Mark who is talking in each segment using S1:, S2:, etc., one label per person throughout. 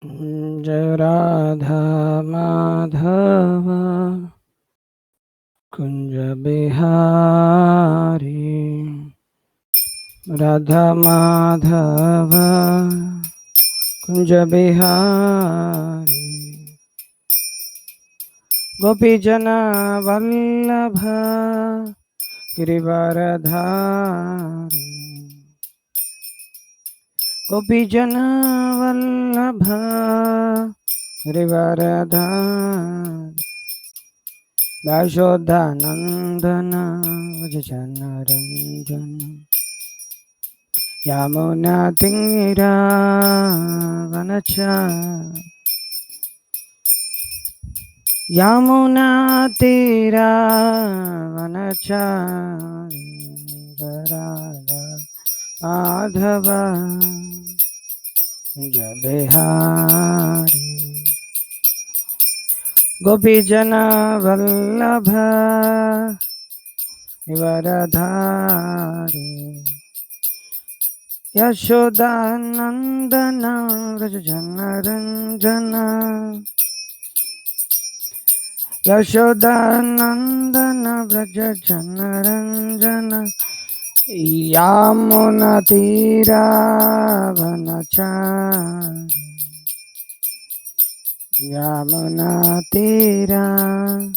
S1: जय राधा माधव कुंज बिहारी राधा माधव कुंज बिहारी गोपी जना वल्लभ गिरिवरधारी गोपी जना वल्लभ गिरिवरधारी यशोदानंदन व्रज जनरंजन यमुना तीरावनचारि यमुना तीरावनचारि राधा माधव कुंज बिहारी गोपी जना वल्लभ गिरिवरधारी यशोदानंदन व्रज जनरंजन यशोदानंदन व्रज जनरंजन यमुना तीरावनचारि यमुना तीरावनचारि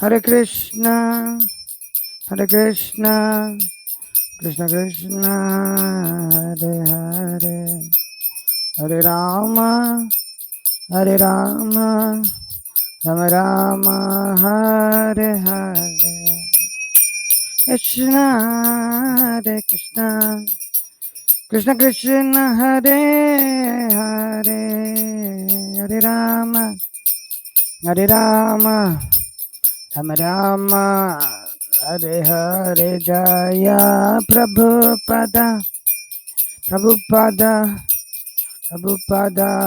S1: हरे कृष्णा कृष्ण कृष्ण हरे हरे हरे राम राम राम हरे हरे कृष्ण हरे कृष्ण कृष्ण हरे हरे हरे राम राम राम हरे हरे जय प्रभुपदा जय प्रभुपदा प्रभुपदा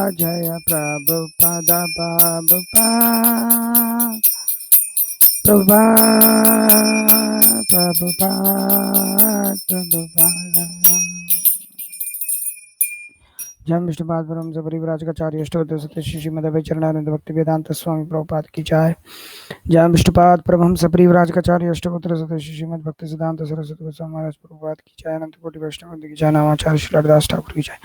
S1: जय विष्णुपाद परम परिव्राजकाचार्य अष्टोत्तर सत्य श्रीमद चरणानंद भक्ति वेदांत स्वामी प्रभुपाद की जय। जय विष्णुपाद परमहंस परिव्राजकाचार्य अष्टोत्तर सत्य श्रीमद भक्ति सिद्धांत सरस्वती गोस्वामी महाराज प्रभुपाद की जय। अनंत कोटि वैष्णव की जय। नामाचार्य श्रीलदास ठाकुर की जय।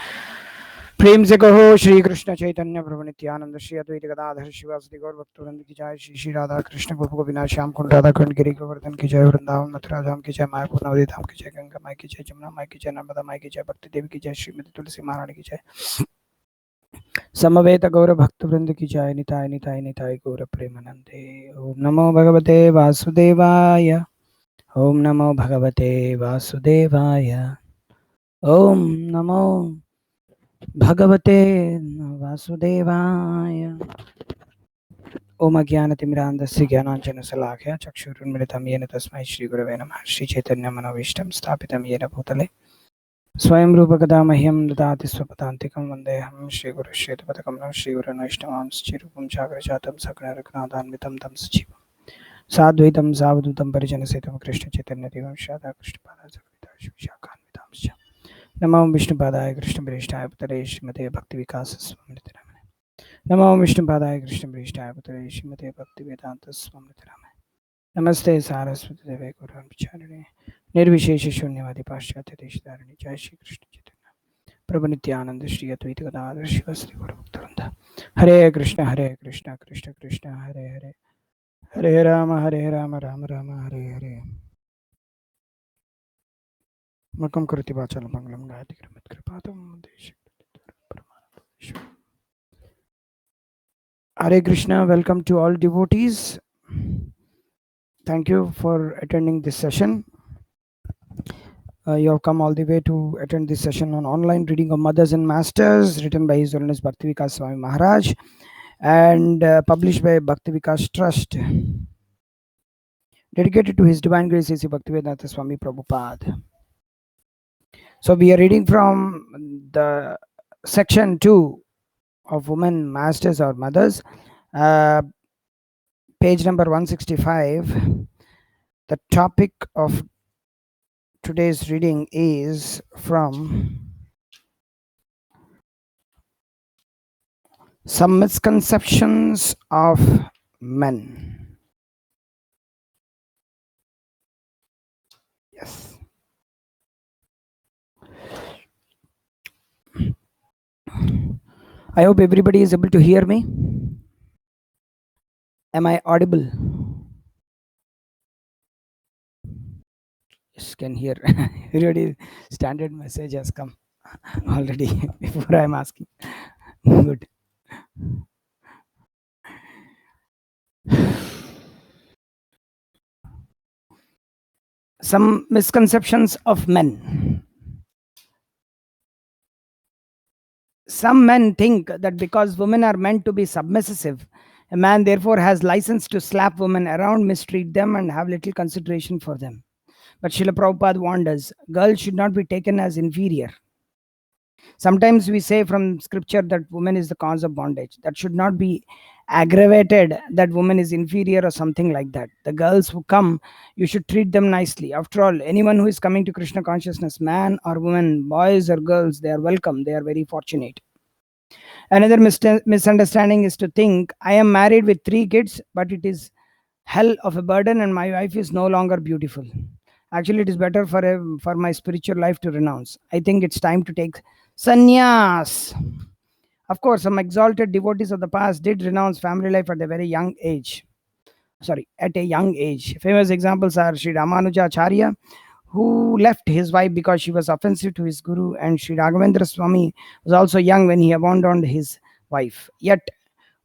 S1: प्रेम से कहो श्री कृष्ण चैतन्य प्रभु नित्यानंद श्री अद्वैत गदाधर शिवासुदि गौर भक्तवृंद की जय। श्री श्री राधा कृष्ण गोप गोपीनाथ श्याम कुंड राधा खंड गिरि गोवर्धन की जय। वृंदावन मथुरा धाम की जय। मायापुर नवदी धाम की जय। गंगा माई की जय। जमुना माई की जय। नर्मदा माई की जय। भक्ति देवी की जय। श्रीमती तुलसी महारानी की जय। समवेत गौर भक्तवृंद की जय। निताय निताय निताय गौर प्रेमानंदे। ओम नमो भगवते वासुदेवाय। ओम नमो भगवते वासुदेवाय। ओम नमो भगवते वासुदेवाय। ओम अज्ञानतिमिरान्धस्य ज्ञानाञ्जनशलाकया चक्षुरुन्मिलितं येन तस्मै श्रीगुरवे नमः। श्रीचैतन्यमनोभीष्टं स्थापितं येन भूतले स्वयं रूपकदा मह्यं ददाति स्वपदान्तिकं वन्देऽहं श्रीगुरुं श्रीयुतपदकमलं श्रीगुरुं वैष्णवांश्च रूपं साग्रजातं सकलरत्नादान्वितं तं सजीवं साद्वैतं सावधूतं परिजनसहितं कृष्णचैतन्यदेवं श्रीराधाकृष्णपादाचार्यविशाखान्वितांश्च नमो विष्णुपादाय कृष्णप्रेष्ठाय पुतले श्रीमते भक्तिविकासस्वामिनिधे नमः। नमो विष्णुपादाय कृष्णप्रेष्ठाय पुतले श्रीमते भक्तिवेदान्तस्वामिनिधे नमः। नमस्ते सारस्वती देवे गौरवाणी निर्विशेष शून्यवादी पाश्चात्य देशधारिणी जय श्री कृष्ण चैतन्य प्रभु नित्यानंद श्री अद्वैत गदाधर शिवश्री गौरभक्तवृंद। हरे कृष्ण कृष्ण कृष्ण हरे हरे हरे राम राम राम हरे हरे। मकम करोति वाचालं मंगलं गायति कृपातम देश। Hare Krishna, welcome to all devotees. Thank you for attending this session. You have come all the way to attend this session on online reading of Mothers and Masters, written by His Holiness Bhakti Vikas Swami Maharaj and published by Bhakti Vikas Trust, dedicated to His Divine Grace A.C. Bhaktivedanta Swami Prabhupada. So we are reading from the section 2 of Women Masters or Mothers, page number 165. The topic of today's reading is from Some misconceptions of men. Yes. I hope everybody is able to hear me. Am I audible? Yes, can hear. Everybody, standard message has come already before I'm asking. Good. Some misconceptions of men. Some men think that because women are meant to be submissive, a man therefore has license to slap women around, mistreat them, and have little consideration for them. But Srila Prabhupada warned us, girls should not be taken as inferior. Sometimes we say from scripture that woman is the cause of bondage. That should not be aggravated that woman is inferior or something like that. The girls who come, you should treat them nicely. After all, anyone who is coming to Krishna consciousness, man or woman, boys or girls, they are welcome. They are very fortunate. Another misunderstanding is to think I am married with 3 kids, but it is hell of a burden and my wife is no longer beautiful. Actually, it is better for my spiritual life to renounce. I think it's time to take sannyas. Of course, some exalted devotees of the past did renounce family life at a very young age. Sorry, at a young age. Famous examples are Sri Ramanuja Acharya, who left his wife because she was offensive to his guru, and Sri Raghavendra Swami was also young when he abandoned his wife. Yet,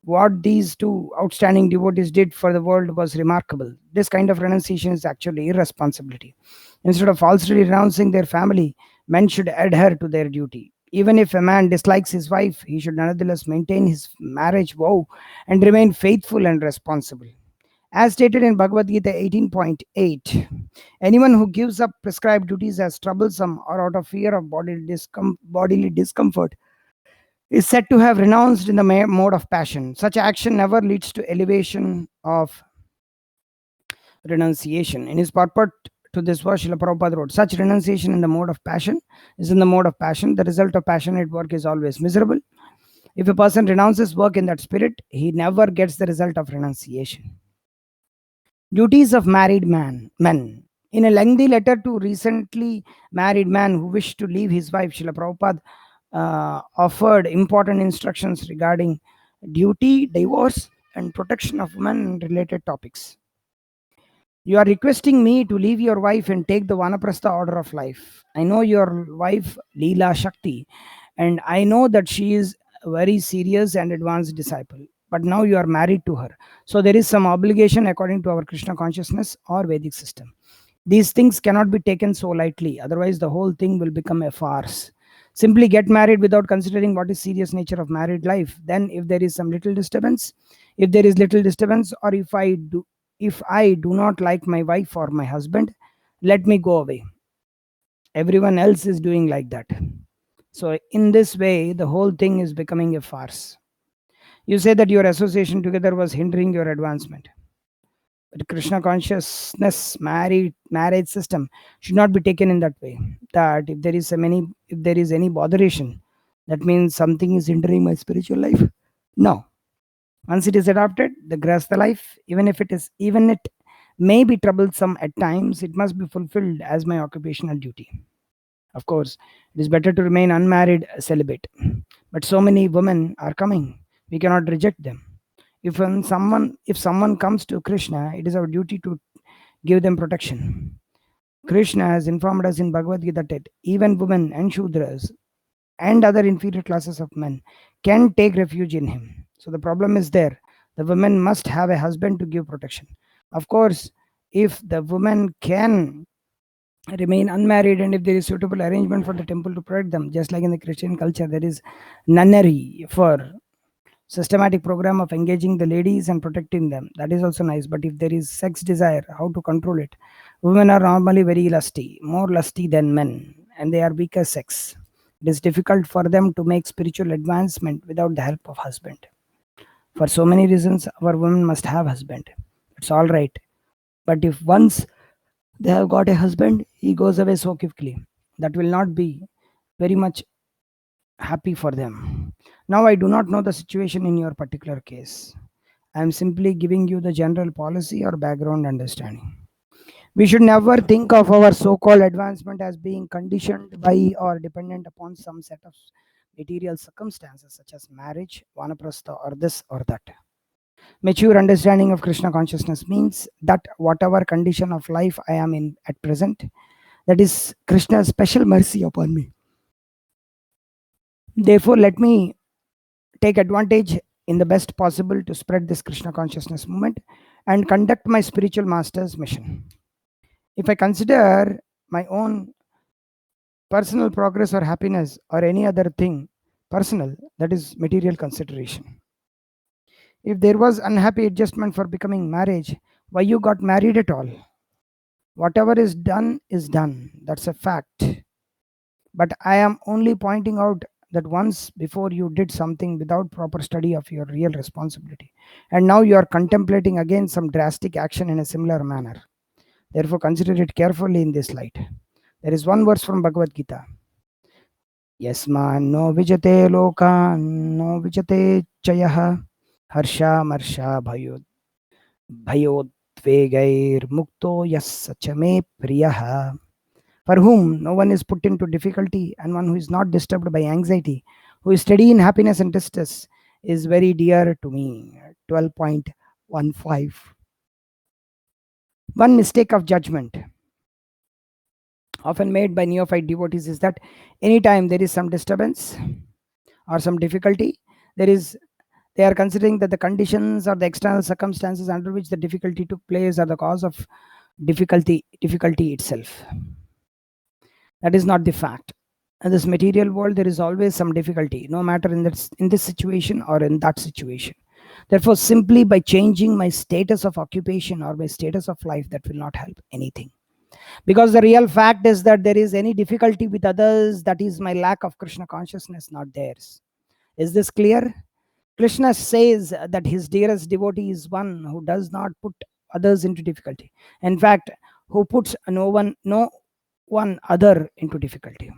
S1: what these two outstanding devotees did for the world was remarkable. This kind of renunciation is actually irresponsibility. Instead of falsely renouncing their family, men should adhere to their duty. Even if a man dislikes his wife, he should nonetheless maintain his marriage vow and remain faithful and responsible. As stated in Bhagavad Gita 18.8, anyone who gives up prescribed duties as troublesome or out of fear of bodily discomfort is said to have renounced in the mode of passion. Such action never leads to elevation of renunciation. In his purport to this verse, Srila Prabhupada wrote, such renunciation in the mode of passion is in the mode of passion. The result of passionate work is always miserable. If a person renounces work in that spirit, he never gets the result of renunciation. Duties of married men. In a lengthy letter to recently married man who wished to leave his wife, Srila Prabhupada offered important instructions regarding duty, divorce, and protection of women and related topics. You are requesting me to leave your wife and take the Vanaprastha order of life. I know your wife, Leela Shakti, and I know that she is a very serious and advanced disciple. But now you are married to her. So there is some obligation according to our Krishna consciousness or Vedic system. These things cannot be taken so lightly, otherwise, the whole thing will become a farce. Simply get married without considering what is serious nature of married life. Then, if there is some little disturbance, if there is little disturbance, or if I do not like my wife or my husband, let me go away. Everyone else is doing like that. So, in this way, the whole thing is becoming a farce. You say that your association together was hindering your advancement. But Krishna consciousness marriage system should not be taken in that way. That if there is any botheration, that means something is hindering my spiritual life. No. Once it is adopted, the grasp the life, even it may be troublesome at times, it must be fulfilled as my occupational duty. Of course, it is better to remain unmarried, celibate. But so many women are coming. We cannot reject them. If someone comes to Krishna, it is our duty to give them protection. Krishna has informed us in Bhagavad Gita that even women and Shudras and other inferior classes of men can take refuge in him. So the problem is there. The women must have a husband to give protection. Of course, if the woman can remain unmarried and if there is suitable arrangement for the temple to protect them, just like in the Christian culture, there is nunnery for systematic program of engaging the ladies and protecting them. That is also nice. But if there is sex desire, how to control it? Women are normally very lusty, more lusty than men, and they are weaker sex. It is difficult for them to make spiritual advancement without the help of husband. For so many reasons, our women must have husband. It's all right. But if once they have got a husband, he goes away so quickly. That will not be very much happy for them. Now, I do not know the situation in your particular case. I am simply giving you the general policy or background understanding. We should never think of our so-called advancement as being conditioned by or dependent upon some set of material circumstances such as marriage, vanaprastha, or this or that. Mature understanding of Krishna consciousness means that whatever condition of life I am in at present, that is Krishna's special mercy upon me. Therefore, let me take advantage in the best possible to spread this Krishna consciousness movement and conduct my spiritual master's mission. If I consider my own personal progress or happiness or any other thing personal, that is material consideration. If there was unhappy adjustment for becoming marriage, why you got married at all? Whatever is done, that's a fact. But I am only pointing out that once before you did something without proper study of your real responsibility, and now you are contemplating again some drastic action in a similar manner. Therefore, consider it carefully in this light. There is one verse from Bhagavad Gita. Yasman no vijate lokan no vijate chayah harsha marsha bhayodvegair mukto yas chame priyah. For whom no one is put into difficulty, and one who is not disturbed by anxiety, who is steady in happiness and distress, is very dear to me. 12.15. One mistake of judgment often made by neophyte devotees is that anytime there is some disturbance or some difficulty, they are considering that the conditions or the external circumstances under which the difficulty took place are the cause of difficulty itself. That is not the fact. In this material world, there is always some difficulty, no matter in this situation or in that situation. Therefore, simply by changing my status of occupation or my status of life, that will not help anything. Because the real fact is that there is any difficulty with others, that is my lack of Krishna consciousness, not theirs. Is this clear? Krishna says that his dearest devotee is one who does not put others into difficulty. In fact, who puts no one other into difficulty.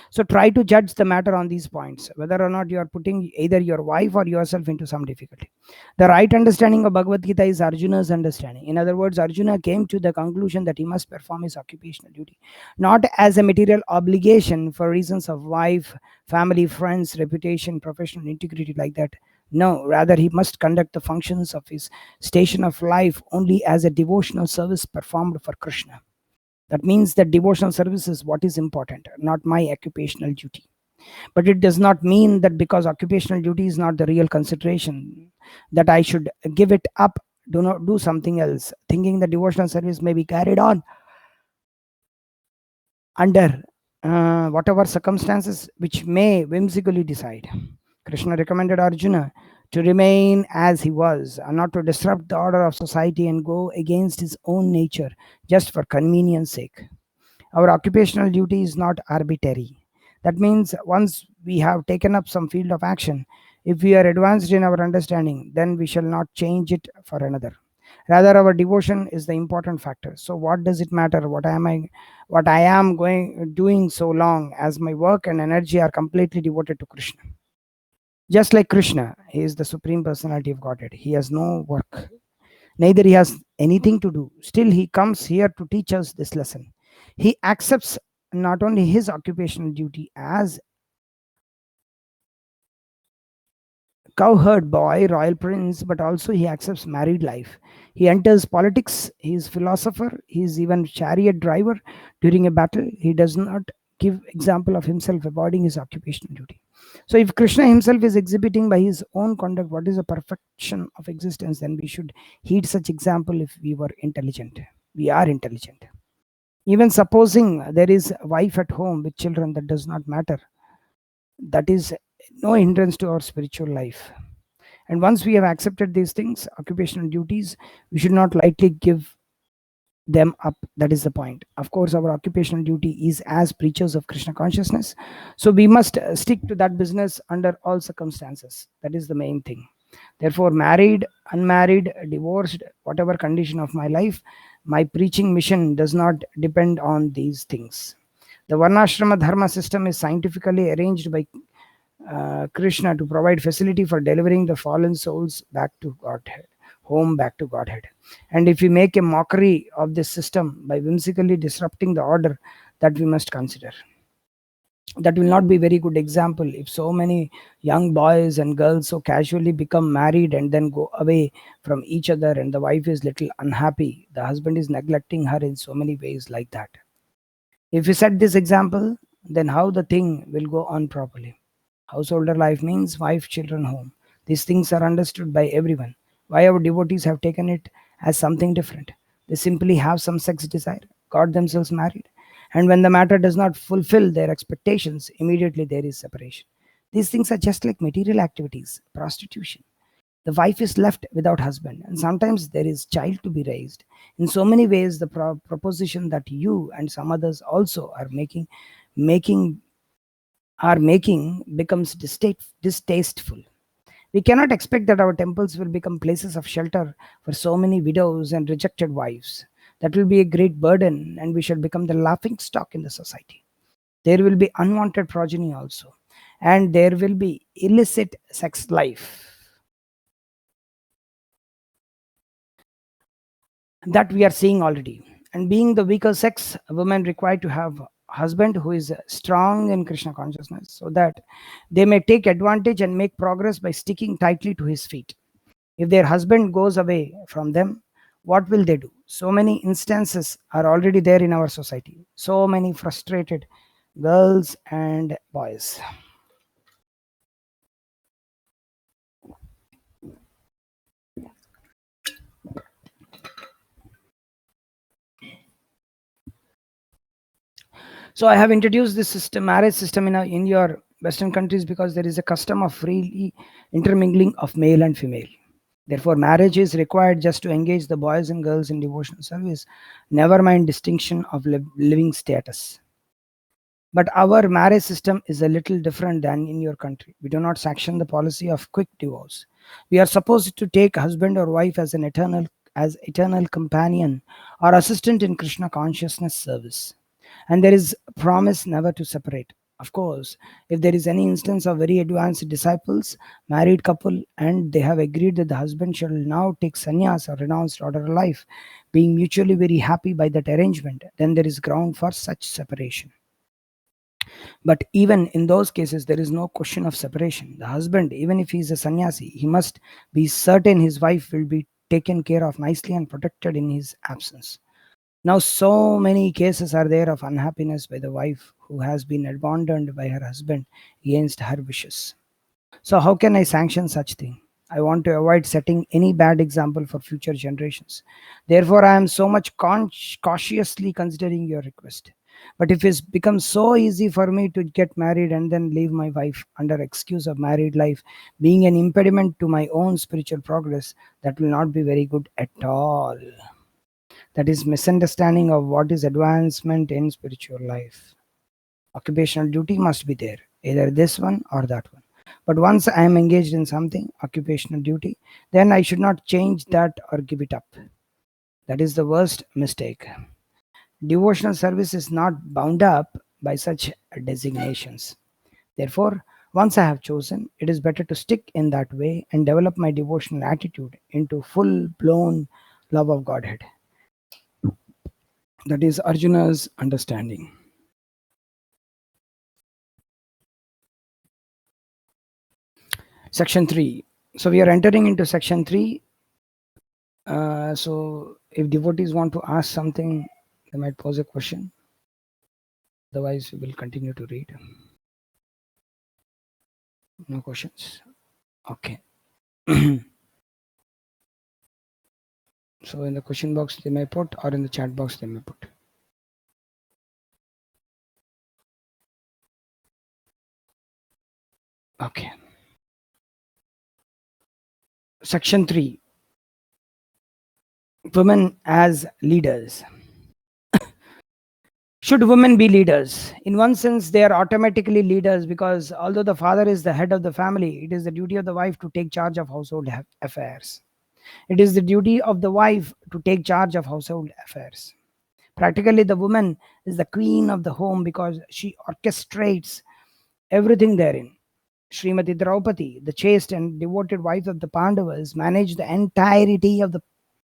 S1: So try to judge the matter on these points, whether or not you are putting either your wife or yourself into some difficulty. The right understanding of Bhagavad Gita is Arjuna's understanding. In other words, Arjuna came to the conclusion that he must perform his occupational duty, not as a material obligation for reasons of wife, family, friends, reputation, professional integrity like that. No, rather he must conduct the functions of his station of life only as a devotional service performed for Krishna. That means that devotional service is what is important, not my occupational duty. But it does not mean that because occupational duty is not the real consideration, that I should give it up, do not do something else, thinking that devotional service may be carried on under whatever circumstances which may whimsically decide. Krishna recommended Arjuna to remain as he was and not to disrupt the order of society and go against his own nature just for convenience sake. Our occupational duty is not arbitrary. That means once we have taken up some field of action, if we are advanced in our understanding, then we shall not change it for another. Rather, our devotion is the important factor. So what does it matter what I am doing so long as my work and energy are completely devoted to Krishna? Just like Krishna, he is the Supreme Personality of Godhead. He has no work, neither he has anything to do. Still, he comes here to teach us this lesson. He accepts not only his occupational duty as cowherd boy, royal prince, but also he accepts married life. He enters politics, he is philosopher, he is even chariot driver during a battle. He does not give example of himself avoiding his occupational duty. So if Krishna himself is exhibiting by his own conduct what is the perfection of existence, then we should heed such example if we were intelligent. We are intelligent. Even supposing there is a wife at home with children, that does not matter. That is no hindrance to our spiritual life. And once we have accepted these things, occupational duties, we should not lightly give them up. That is the point. Of course, our occupational duty is as preachers of Krishna consciousness. So we must stick to that business under all circumstances. That is the main thing. Therefore, married, unmarried, divorced, whatever condition of my life, my preaching mission does not depend on these things. The Varnashrama Dharma system is scientifically arranged by Krishna to provide facility for delivering the fallen souls back to Godhead, home back to Godhead. And if we make a mockery of this system by whimsically disrupting the order, that we must consider. That will not be very good example if so many young boys and girls so casually become married and then go away from each other, and the wife is little unhappy, the husband is neglecting her in so many ways like that. If we set this example, then how the thing will go on properly? Householder life means wife, children, home. These things are understood by everyone. Why our devotees have taken it as something different? They simply have some sex desire, got themselves married, and when the matter does not fulfill their expectations, immediately there is separation. These things are just like material activities, prostitution. The wife is left without husband, and sometimes there is child to be raised. In so many ways, the proposition that you and some others also making making becomes distasteful. We cannot expect that our temples will become places of shelter for so many widows and rejected wives. That will be a great burden, and we shall become the laughing stock in the society. There will be unwanted progeny also, and there will be illicit sex life that we are seeing already. And being the weaker sex, women require to have a husband who is strong in Krishna consciousness, so that they may take advantage and make progress by sticking tightly to his feet. If their husband goes away from them, what will they do? So many instances are already there in our society. So many frustrated girls and boys. So I have introduced this system, marriage system in your Western countries, because there is a custom of freely intermingling of male and female. Therefore, marriage is required just to engage the boys and girls in devotional service, never mind distinction of living status. But our marriage system is a little different than in your country. We do not sanction the policy of quick divorce. We are supposed to take husband or wife as eternal companion or assistant in Krishna consciousness service. And there is a promise never to separate. Of course, if there is any instance of very advanced disciples, married couple, and they have agreed that the husband shall now take sannyas or renounced order of life, being mutually very happy by that arrangement, then there is ground for such separation. But even in those cases, there is no question of separation. The husband, even if he is a sannyasi, he must be certain his wife will be taken care of nicely and protected in his absence. Now, so many cases are there of unhappiness by the wife who has been abandoned by her husband against her wishes. So, how can I sanction such thing? I want to avoid setting any bad example for future generations. Therefore, I am so much cautiously considering your request. But if it becomes so easy for me to get married and then leave my wife under excuse of married life being an impediment to my own spiritual progress, that will not be very good at all. That is misunderstanding of what is advancement in spiritual life. Occupational duty must be there, either this one or that one. But once I am engaged in something, occupational duty, then I should not change that or give it up. That is the worst mistake. Devotional service is not bound up by such designations. Therefore, once I have chosen, it is better to stick in that way and develop my devotional attitude into full blown love of Godhead. That is Arjuna's understanding. Section 3. So we are entering into section 3. So if devotees want to ask something, they might pose a question. Otherwise, we will continue to read. No questions? Okay. So in the question box they may put, or in the chat box they may put. Okay. Section 3. Women as leaders. Should women be leaders? In one sense, they are automatically leaders, because although the father is the head of the family, it is the duty of the wife to take charge of household affairs. It is the duty of the wife to take charge of household affairs. Practically, the woman is the queen of the home because she orchestrates everything therein. Srimati Draupadi, the chaste and devoted wife of the Pandavas, managed the entirety of the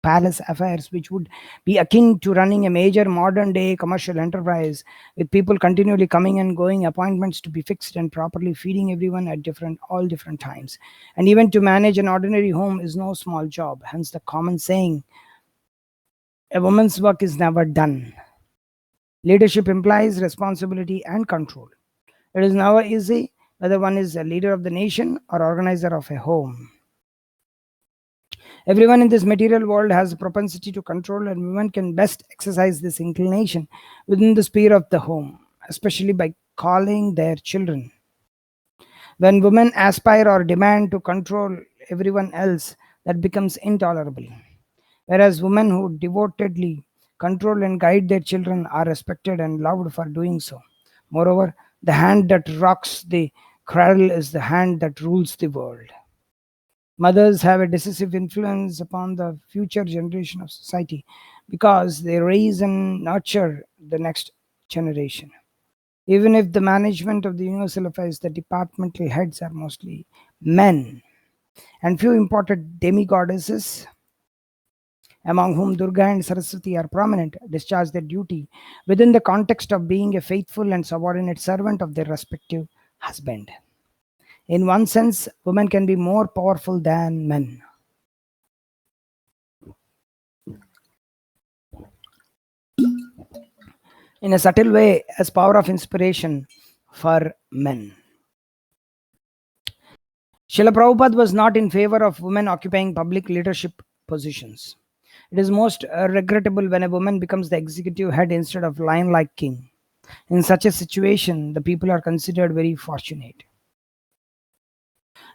S1: palace affairs, which would be akin to running a major modern day commercial enterprise, with people continually coming and going, appointments to be fixed, and properly feeding everyone at all different times. And even to manage an ordinary home is no small job. Hence the common saying, a woman's work is never done. Leadership implies responsibility and control. It is never easy whether one is a leader of the nation or organizer of a home. Everyone in this material world has a propensity to control, and women can best exercise this inclination within the sphere of the home, especially by calling their children. When women aspire or demand to control everyone else, that becomes intolerable. Whereas women who devotedly control and guide their children are respected and loved for doing so. Moreover, the hand that rocks the cradle is the hand that rules the world. Mothers have a decisive influence upon the future generation of society because they raise and nurture the next generation. Even if the management of the universal affairs, the departmental heads are mostly men, and few imported demigoddesses, among whom Durga and Saraswati are prominent, discharge their duty within the context of being a faithful and subordinate servant of their respective husband. In one sense, women can be more powerful than men. In a subtle way, as power of inspiration for men. Srila Prabhupada was not in favor of women occupying public leadership positions. It is most regrettable when a woman becomes the executive head instead of lion-like king. In such a situation, the people are considered very fortunate.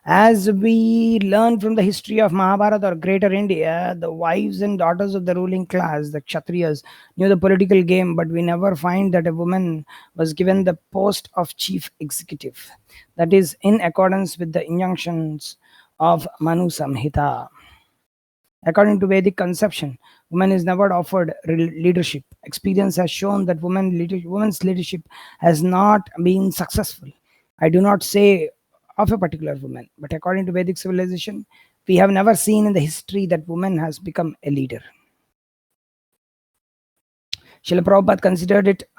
S1: As we learn from the history of Mahabharata or Greater India, the wives and daughters of the ruling class, the Kshatriyas, knew the political game, but we never find that a woman was given the post of chief executive. That is in accordance with the injunctions of Manu Samhita. According to Vedic conception, woman is never offered leadership. Experience has shown that women's leadership has not been successful. I do not say of a particular woman, but according to Vedic civilization, we have never seen in the history that woman has become a leader. Srila Prabhupada considered it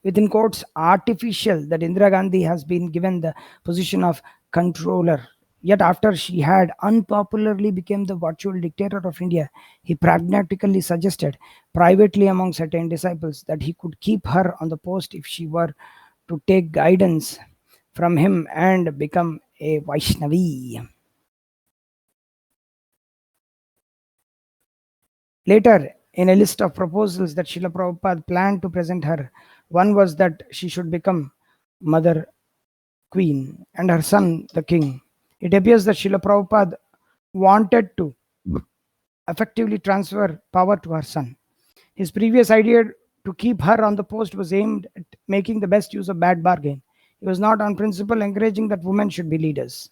S1: within quotes artificial that Indira Gandhi has been given the position of controller. Yet after she had unpopularly become the virtual dictator of India, he pragmatically suggested privately among certain disciples that he could keep her on the post if she were to take guidance from him and become a Vaishnavi. Later, in a list of proposals that Srila Prabhupada planned to present her, one was that she should become Mother Queen and her son the King. It appears that Srila Prabhupada wanted to effectively transfer power to her son. His previous idea to keep her on the post was aimed at making the best use of bad bargain. He was not on principle encouraging that women should be leaders.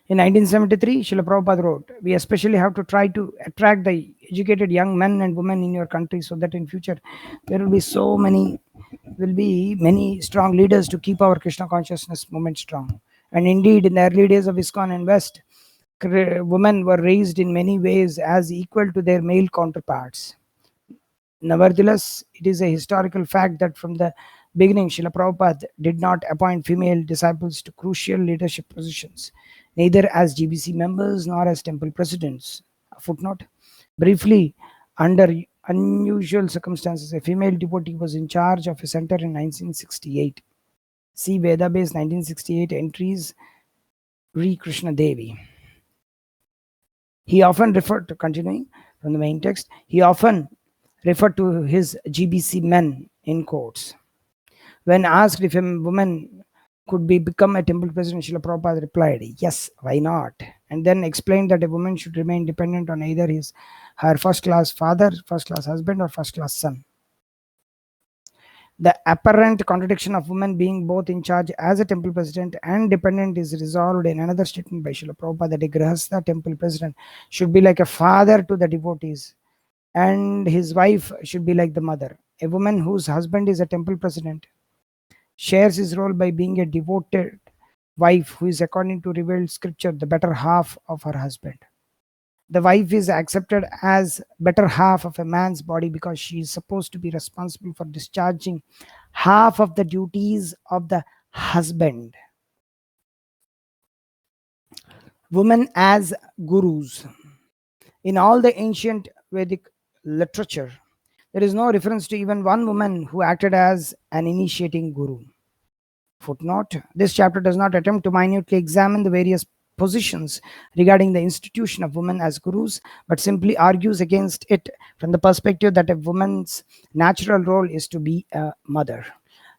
S1: In 1973, Srila Prabhupada wrote, "We especially have to try to attract the educated young men and women in your country so that in future there will be many strong leaders to keep our Krishna consciousness movement strong." And indeed, in the early days of ISKCON in West, women were raised in many ways as equal to their male counterparts. Nevertheless, it is a historical fact that from the beginning, Srila Prabhupada did not appoint female disciples to crucial leadership positions, neither as GBC members nor as temple presidents. A footnote. Briefly, under unusual circumstances, a female devotee was in charge of a center in 1968. See Veda-based 1968 entries, Krishna Devi. He often referred to, continuing from the main text, he often referred to his GBC men in quotes. When asked if a woman could become a temple president, Srila Prabhupada replied, "Yes, why not?" And then explained that a woman should remain dependent on either her first-class father, first-class husband, or first-class son. The apparent contradiction of women being both in charge as a temple president and dependent is resolved in another statement by Srila Prabhupada that a Grihastha temple president should be like a father to the devotees and his wife should be like the mother. A woman whose husband is a temple president shares his role by being a devoted wife who is, according to revealed scripture, the better half of her husband. The wife is accepted as better half of a man's body because she is supposed to be responsible for discharging half of the duties of the husband. Women as gurus. In all the ancient Vedic literature, there is no reference to even one woman who acted as an initiating guru. Footnote: this chapter does not attempt to minutely examine the various positions regarding the institution of women as gurus, but simply argues against it from the perspective that a woman's natural role is to be a mother.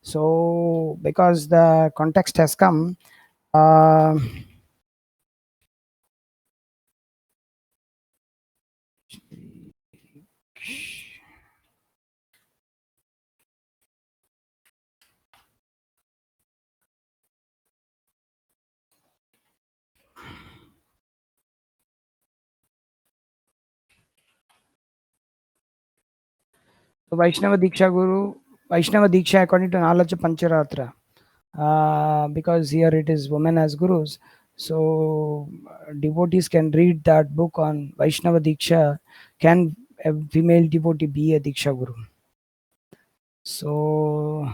S1: So, because the context has come, so Vaishnava Diksha according to Nalacha Pancharatra, because here it is women as gurus. So devotees can read that book on Vaishnava Diksha. Can a female devotee be a Diksha Guru? So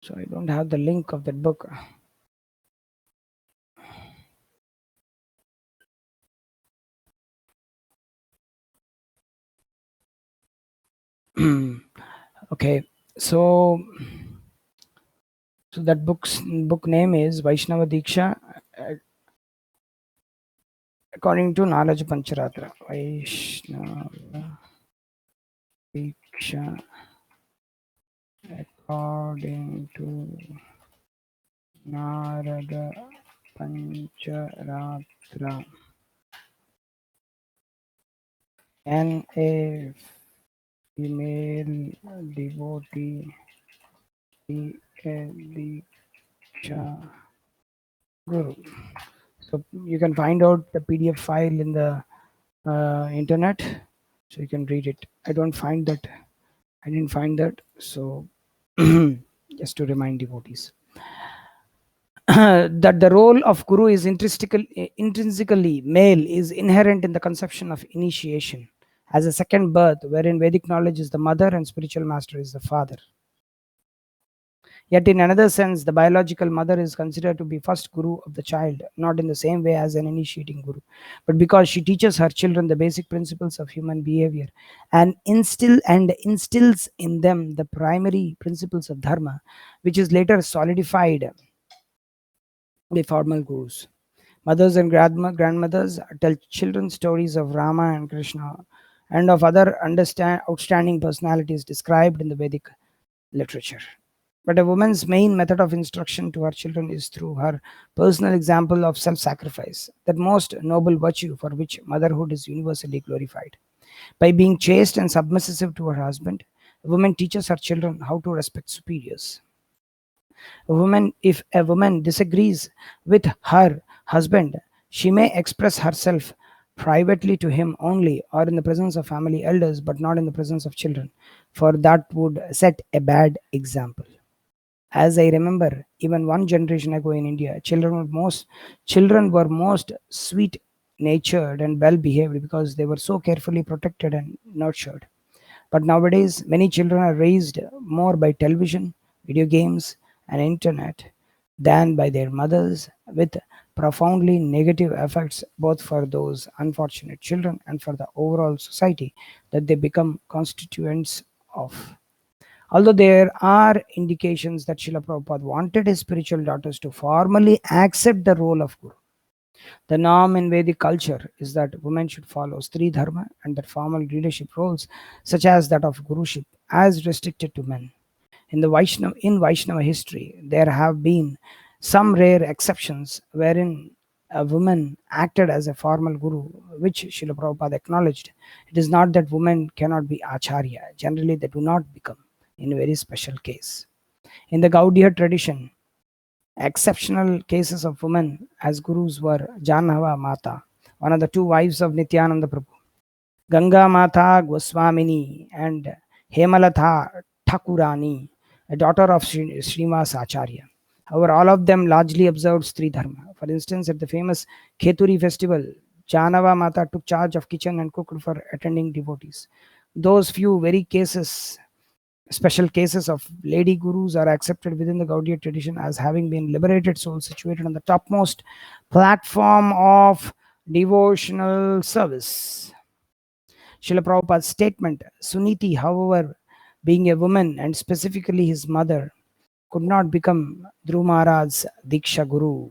S1: so I don't have the link of that book. Okay, so that book name is Vaishnava Diksha according to Nalaja Pancharatra. Vaishnava Diksha according to Narada Pancharatra. Can a female devotee be a Diksha Guru? So you can find out the PDF file in the internet, so you can read it. I didn't find that. So just to remind devotees that the role of guru is intrinsically male is inherent in the conception of initiation as a second birth, wherein Vedic knowledge is the mother and spiritual master is the father. Yet, in another sense, the biological mother is considered to be first guru of the child, not in the same way as an initiating guru, but because she teaches her children the basic principles of human behavior and instills in them the primary principles of dharma, which is later solidified by formal gurus. Mothers and grandmothers tell children stories of Rama and Krishna and of other outstanding personalities described in the Vedic literature. But a woman's main method of instruction to her children is through her personal example of self sacrifice, that most noble virtue for which motherhood is universally glorified. By being chaste and submissive to her husband, a woman teaches her children how to respect superiors. If a woman disagrees with her husband, she may express herself privately to him only or in the presence of family elders, but not in the presence of children, for that would set a bad example. As I remember, even one generation ago in India, children were most sweet natured and well behaved because they were so carefully protected and nurtured. But nowadays, many children are raised more by television, video games, and internet than by their mothers, with profoundly negative effects both for those unfortunate children and for the overall society that they become constituents of. Although there are indications that Srila Prabhupada wanted his spiritual daughters to formally accept the role of Guru, the norm in Vedic culture is that women should follow Stri Dharma and that formal leadership roles, such as that of Guruship, as restricted to men. In Vaishnava history, there have been some rare exceptions wherein a woman acted as a formal guru, which Srila Prabhupada acknowledged. It is not that women cannot be acharya. Generally, they do not become in a very special case. In the Gaudiya tradition, exceptional cases of women as gurus were Janava Mata, one of the two wives of Nityananda Prabhu, Ganga Mata Goswamini, and Hemalata Thakurani, a daughter of Srinivas Acharya. However, all of them largely observed Stri Dharma. For instance, at the famous Kheturi festival, Janava Mata took charge of kitchen and cooked for attending devotees. Those few very special cases of lady gurus are accepted within the Gaudiya tradition as having been liberated souls situated on the topmost platform of devotional service. Srila Prabhupada's statement, Suniti, however, being a woman and specifically his mother, could not become Dhruv Maharaj's Diksha Guru.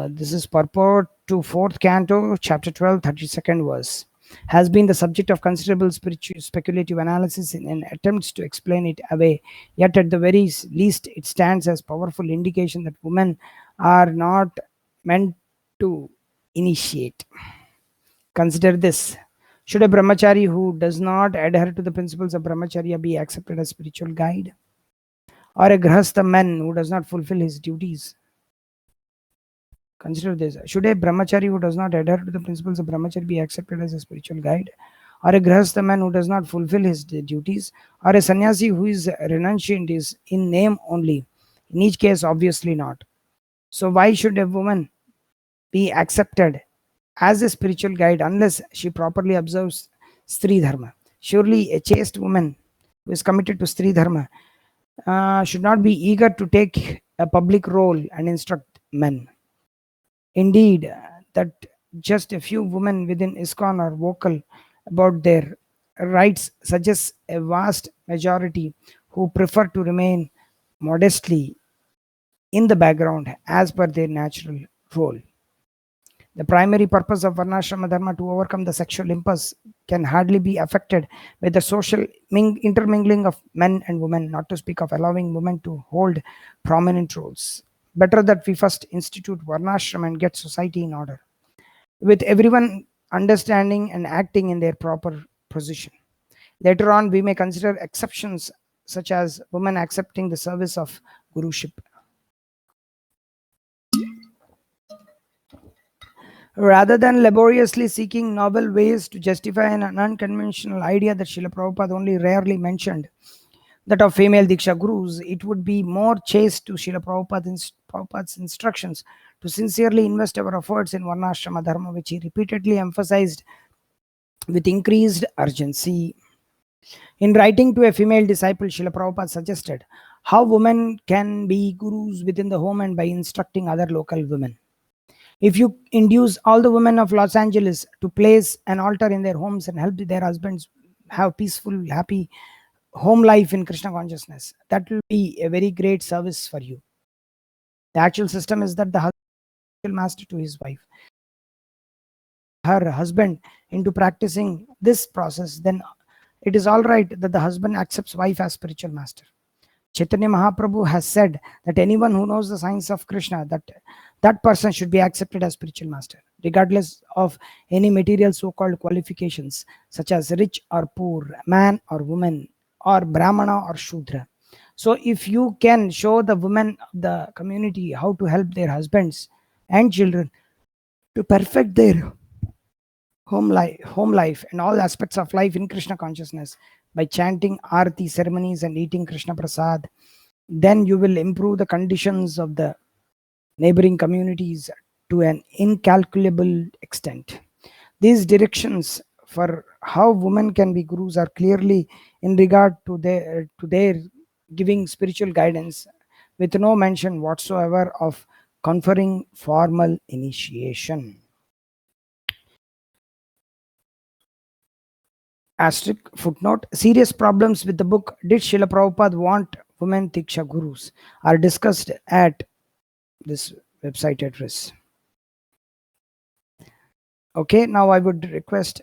S1: This is purport to 4th canto, chapter 12, 32nd verse. Has been the subject of considerable spiritual speculative analysis in attempts to explain it away. Yet, at the very least, it stands as powerful indication that women are not meant to initiate. Consider this. Should a brahmachari who does not adhere to the principles of brahmacharya be accepted as spiritual guide? Or a grahastha man who does not fulfill his duties? Consider this. Should a brahmachari who does not adhere to the principles of brahmacharya be accepted as a spiritual guide? Or a grahastha man who does not fulfill his duties? Or a sannyasi who is renunciant is in name only? In each case, obviously not. So why should a woman be accepted as a spiritual guide unless she properly observes Stri Dharma? Surely a chaste woman who is committed to Stri Dharma should not be eager to take a public role and instruct men. Indeed, that just a few women within ISKCON are vocal about their rights suggests a vast majority who prefer to remain modestly in the background as per their natural role. The primary purpose of Varnashrama Dharma to overcome the sexual impulse can hardly be affected by the social intermingling of men and women, not to speak of allowing women to hold prominent roles. Better that we first institute Varnashrama and get society in order, with everyone understanding and acting in their proper position. Later on, we may consider exceptions such as women accepting the service of guruship. Rather than laboriously seeking novel ways to justify an unconventional idea that Srila Prabhupada only rarely mentioned, that of female Diksha Gurus, it would be more chaste to Srila Prabhupada's instructions to sincerely invest our efforts in Varnashrama Dharma, which he repeatedly emphasized with increased urgency. In writing to a female disciple, Srila Prabhupada suggested how women can be gurus within the home and by instructing other local women. If you induce all the women of Los Angeles to place an altar in their homes and help their husbands have peaceful, happy home life in Krishna consciousness, that will be a very great service for you. The actual system is that the husband is master to his wife. Her husband into practicing this process, then it is all right that the husband accepts wife as spiritual master. Chaitanya Mahaprabhu has said that anyone who knows the science of Krishna, that person should be accepted as spiritual master, regardless of any material so-called qualifications, such as rich or poor, man or woman, or Brahmana or Shudra. So if you can show the women of the community how to help their husbands and children to perfect their home life and all aspects of life in Krishna consciousness by chanting Arati ceremonies and eating Krishna Prasad, then you will improve the conditions of the neighboring communities to an incalculable extent. These directions for how women can be gurus are clearly in regard to their giving spiritual guidance, with no mention whatsoever of conferring formal initiation. Asterisk footnote. Serious problems with the book Did Srila Prabhupada Want Women Diksha Gurus are discussed at this website address. Okay, now I would request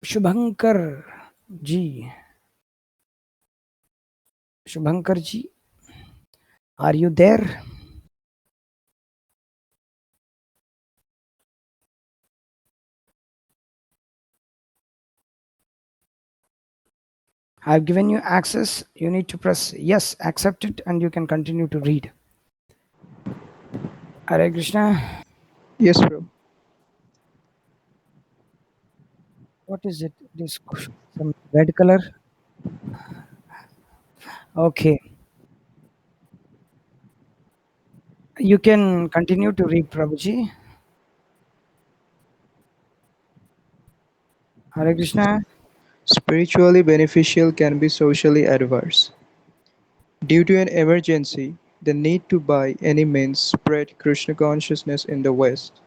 S1: Shubhankar ji. Shubhankarji, are you there? I've given you access. You need to press yes, accept it, and you can continue to read. Hare Krishna.
S2: Yes, bro.
S1: What is it? This some red color. Okay, you can continue to read, Prabhuji. Hare Krishna.
S2: Spiritually beneficial can be socially adverse. Due to an emergency, the need to by any means spread Krishna consciousness in the West,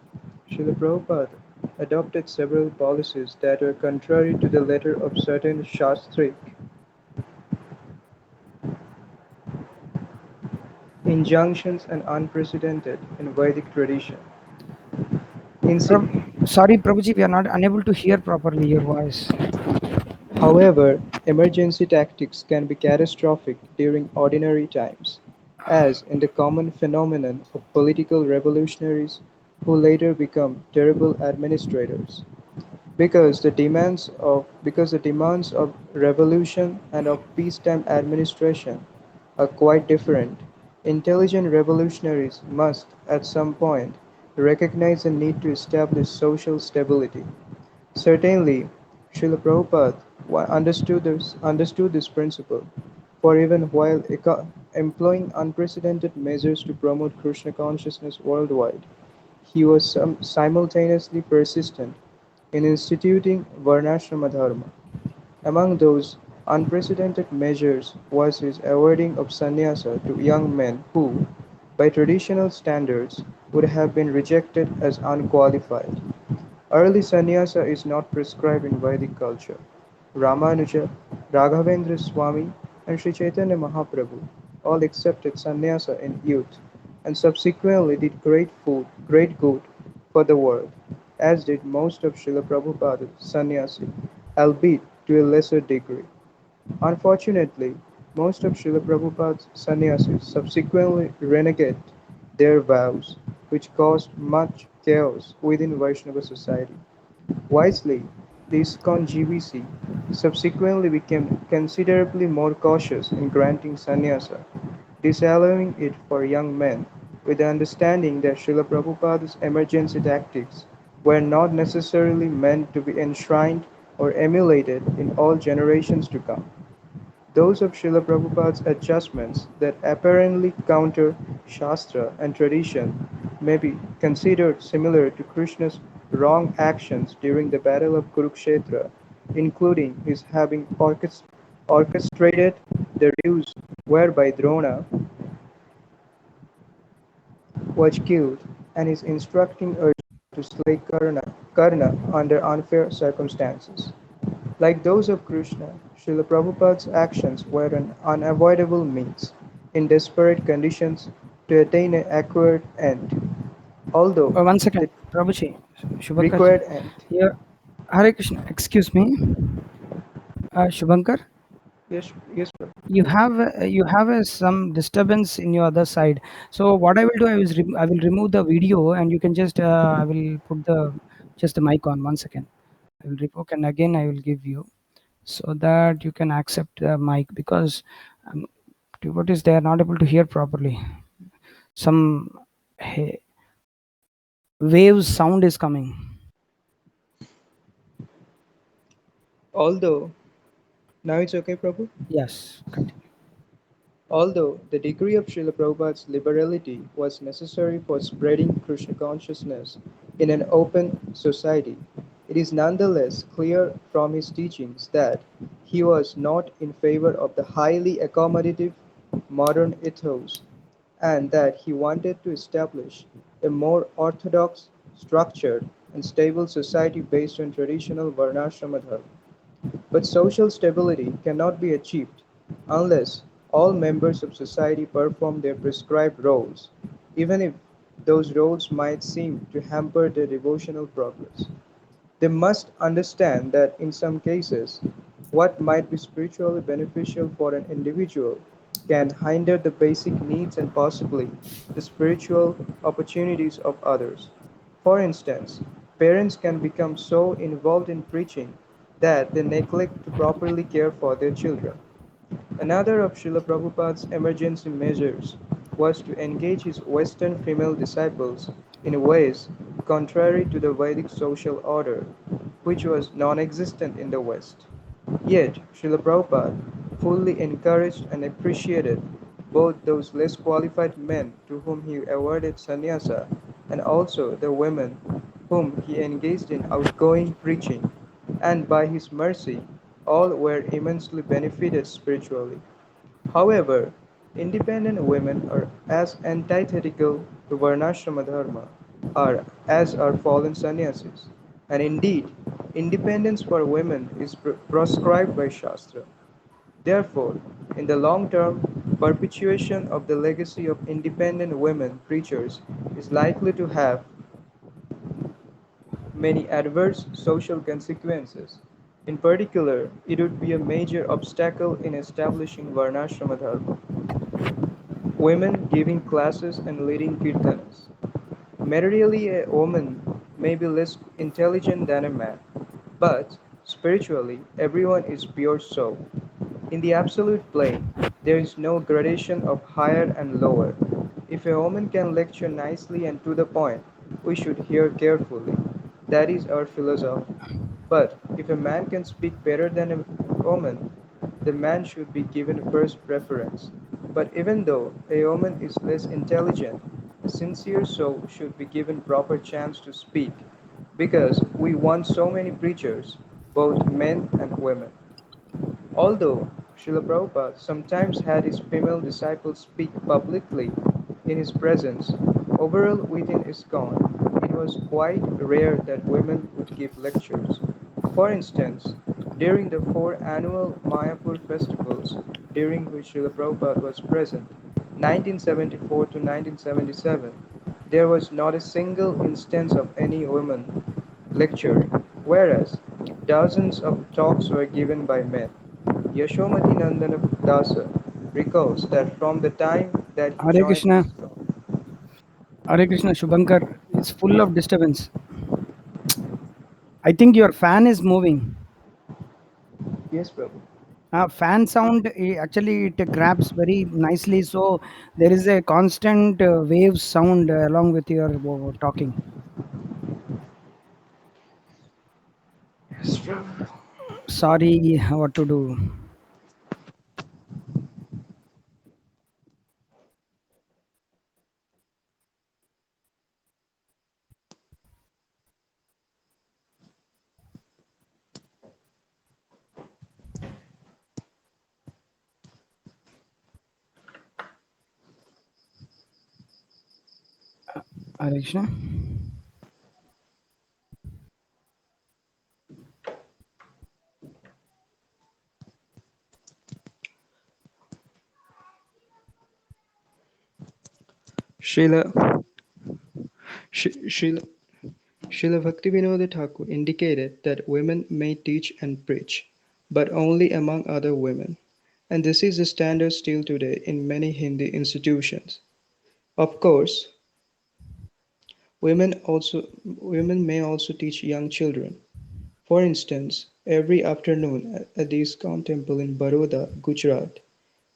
S2: Srila Prabhupada adopted several policies that were contrary to the letter of certain Shastric injunctions and unprecedented in Vedic tradition.
S1: Prab-
S2: Inci-
S1: Sorry, Prabhuji, we are not unable to hear properly your voice.
S2: However, emergency tactics can be catastrophic during ordinary times, as in the common phenomenon of political revolutionaries who later become terrible administrators. Because the demands of revolution and of peacetime administration are quite different, intelligent revolutionaries must, at some point, recognize the need to establish social stability. Certainly, Srila Prabhupada understood this principle, for even while employing unprecedented measures to promote Krishna consciousness worldwide, he was simultaneously persistent in instituting Varnashrama Dharma. Among those unprecedented measures was his awarding of sannyasa to young men who, by traditional standards, would have been rejected as unqualified. Early sannyasa is not prescribed in Vedic culture. Ramanuja, Raghavendra Swami, and Sri Chaitanya Mahaprabhu all accepted sannyasa in youth and subsequently did great good for the world, as did most of Srila Prabhupada's sannyasi, albeit to a lesser degree. Unfortunately, most of Srila Prabhupada's sannyasis subsequently reneged their vows, which caused much chaos within Vaishnava society. Wisely, the ISKCON GBC subsequently became considerably more cautious in granting sannyasa, disallowing it for young men, with the understanding that Srila Prabhupada's emergency tactics were not necessarily meant to be enshrined or emulated in all generations to come. Those of Srila Prabhupada's adjustments that apparently counter Shastra and tradition may be considered similar to Krishna's wrong actions during the Battle of Kurukshetra, including his having orchestrated the ruse whereby Drona was killed and his instructing Arjuna to slay Karna under unfair circumstances. Like those of Krishna, Srila Prabhupada's actions were an unavoidable means, in desperate conditions, to attain an accurate end, although
S1: One second,
S2: the
S1: Prabhuji, Shubhankarji.
S2: required end.
S1: Yeah, Hare Krishna. Excuse me, Shubhankar.
S2: Yes, yes, sir.
S1: You have some disturbance in your other side. So what I will do, I will remove the video, and you can just I will put the mic on. 1 second. I will revoke, and again I will give you so that you can accept the mic, because devotees, they are not able to hear properly. Some waves sound is coming.
S2: Although, now it's okay, Prabhu?
S1: Yes, continue.
S2: Although the degree of Srila Prabhupada's liberality was necessary for spreading Krishna consciousness in an open society, it is nonetheless clear from his teachings that he was not in favor of the highly accommodative modern ethos, and that he wanted to establish a more orthodox, structured, and stable society based on traditional Varnashrama dharma. But social stability cannot be achieved unless all members of society perform their prescribed roles, even if those roles might seem to hamper their devotional progress. They must understand that in some cases, what might be spiritually beneficial for an individual can hinder the basic needs and possibly the spiritual opportunities of others. For instance, parents can become so involved in preaching that they neglect to properly care for their children. Another of Srila Prabhupada's emergency measures was to engage his Western female disciples in ways contrary to the Vedic social order, which was non existent in the West. Yet, Srila Prabhupada fully encouraged and appreciated both those less qualified men to whom he awarded sannyasa and also the women whom he engaged in outgoing preaching, and by his mercy, all were immensely benefited spiritually. However, independent women are as antithetical to Varnashrama dharma are as are fallen sannyasis, and indeed, independence for women is proscribed by Shastra. Therefore, in the long term, perpetuation of the legacy of independent women preachers is likely to have many adverse social consequences. In particular, it would be a major obstacle in establishing Varnashrama dharma. Women giving classes and leading kirtanas. Materially, a woman may be less intelligent than a man, but spiritually, everyone is pure soul. In the absolute plane, there is no gradation of higher and lower. If a woman can lecture nicely and to the point, we should hear carefully. That is our philosophy. But if a man can speak better than a woman, the man should be given first preference. But even though a woman is less intelligent, a sincere soul should be given proper chance to speak, because we want so many preachers, both men and women. Although Srila Prabhupada sometimes had his female disciples speak publicly in his presence, overall within ISKCON, it was quite rare that women would give lectures. For instance, during the four annual Mayapur festivals during which Srila Prabhupada was present, 1974 to 1977, there was not a single instance of any woman lecturing, whereas dozens of talks were given by men. Yashomati Nandana Dasa recalls that from the time that he
S1: Hare
S2: joined
S1: Krishna,
S2: ISKCON.
S1: Hare Krishna, Shubhankar is full of disturbance. I think your fan is moving.
S2: Yes, Prabhu.
S1: Fan sound actually it grabs very nicely, so there is a constant wave sound along with your talking.
S2: Yes, Prabhu.
S1: Sorry, what to do? Hare Krishna.
S2: Srila, Srila, Srila Bhaktivinoda Thakur indicated that women may teach and preach, but only among other women. And this is the standard still today in many Hindi institutions. Of course, women may also teach young children. For instance, every afternoon at the ISKCON temple in Baroda, Gujarat,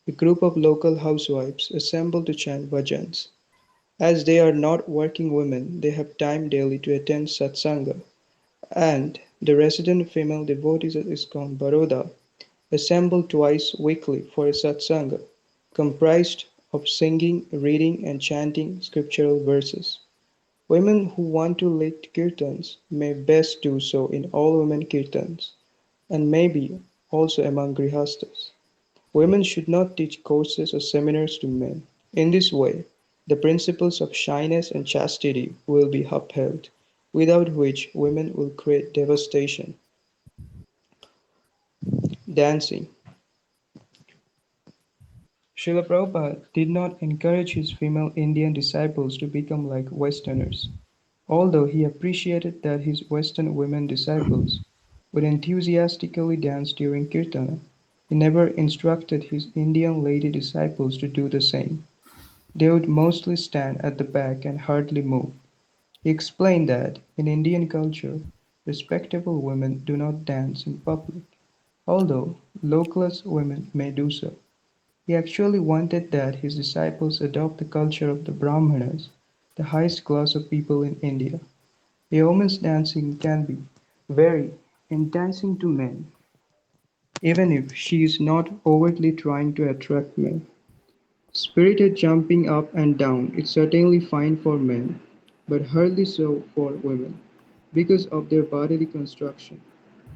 S2: a group of local housewives assemble to chant bhajans. As they are not working women, they have time daily to attend satsanga, and the resident female devotees at ISKCON Baroda assemble twice weekly for a satsanga, comprised of singing, reading, and chanting scriptural verses. Women who want to lead kirtans may best do so in all-women kirtans, and maybe also among grihasthas. Women should not teach courses or seminars to men. In this way, the principles of shyness and chastity will be upheld, without which women will create devastation. Dancing. Srila Prabhupada did not encourage his female Indian disciples to become like Westerners, although he appreciated that his Western women disciples would enthusiastically dance during kirtana. He never instructed his Indian lady disciples to do the same. They would mostly stand at the back and hardly move. He explained that in Indian culture, respectable women do not dance in public, although low-class women may do so. He actually wanted that his disciples adopt the culture of the Brahmanas, the highest class of people in India. A woman's dancing can be very enticing to men, even if she is not overtly trying to attract men. Spirited jumping up and down is certainly fine for men, but hardly so for women, because of their bodily construction.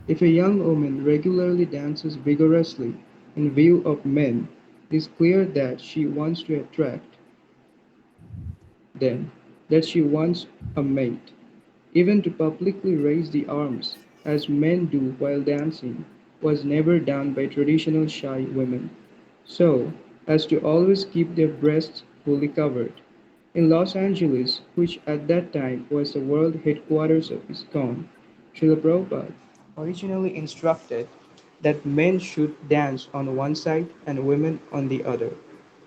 S2: If a young woman regularly dances vigorously in view of men, it is clear that she wants to attract them, that she wants a mate. Even to publicly raise the arms, as men do while dancing, was never done by traditional shy women, so as to always keep their breasts fully covered. In Los Angeles, which at that time was the world headquarters of ISKCON, Srila Prabhupada originally instructed that men should dance on one side and women on the other.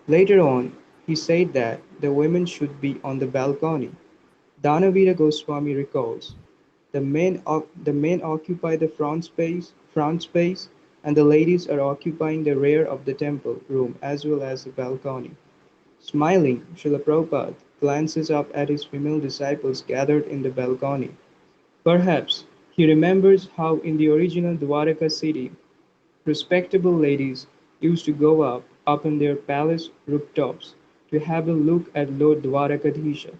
S2: Later on, he said that the women should be on the balcony. Danavira Goswami recalls, the men occupy the front space, and the ladies are occupying the rear of the temple room as well as the balcony. Smiling, Srila Prabhupada glances up at his female disciples gathered in the balcony. Perhaps he remembers how in the original Dwaraka city, respectable ladies used to go up on their palace rooftops to have a look at Lord Dwarakadhisha.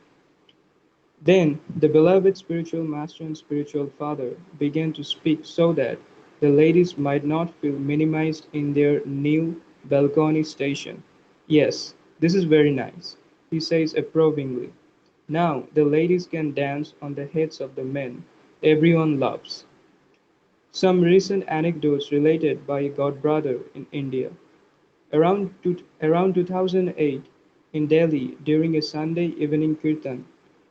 S2: Then the beloved spiritual master and spiritual father began to speak so that the ladies might not feel minimized in their new balcony station. Yes, this is very nice, he says approvingly. Now the ladies can dance on the heads of the men everyone loves. Some recent anecdotes related by a godbrother in India. Around 2008, in Delhi, during a Sunday evening kirtan,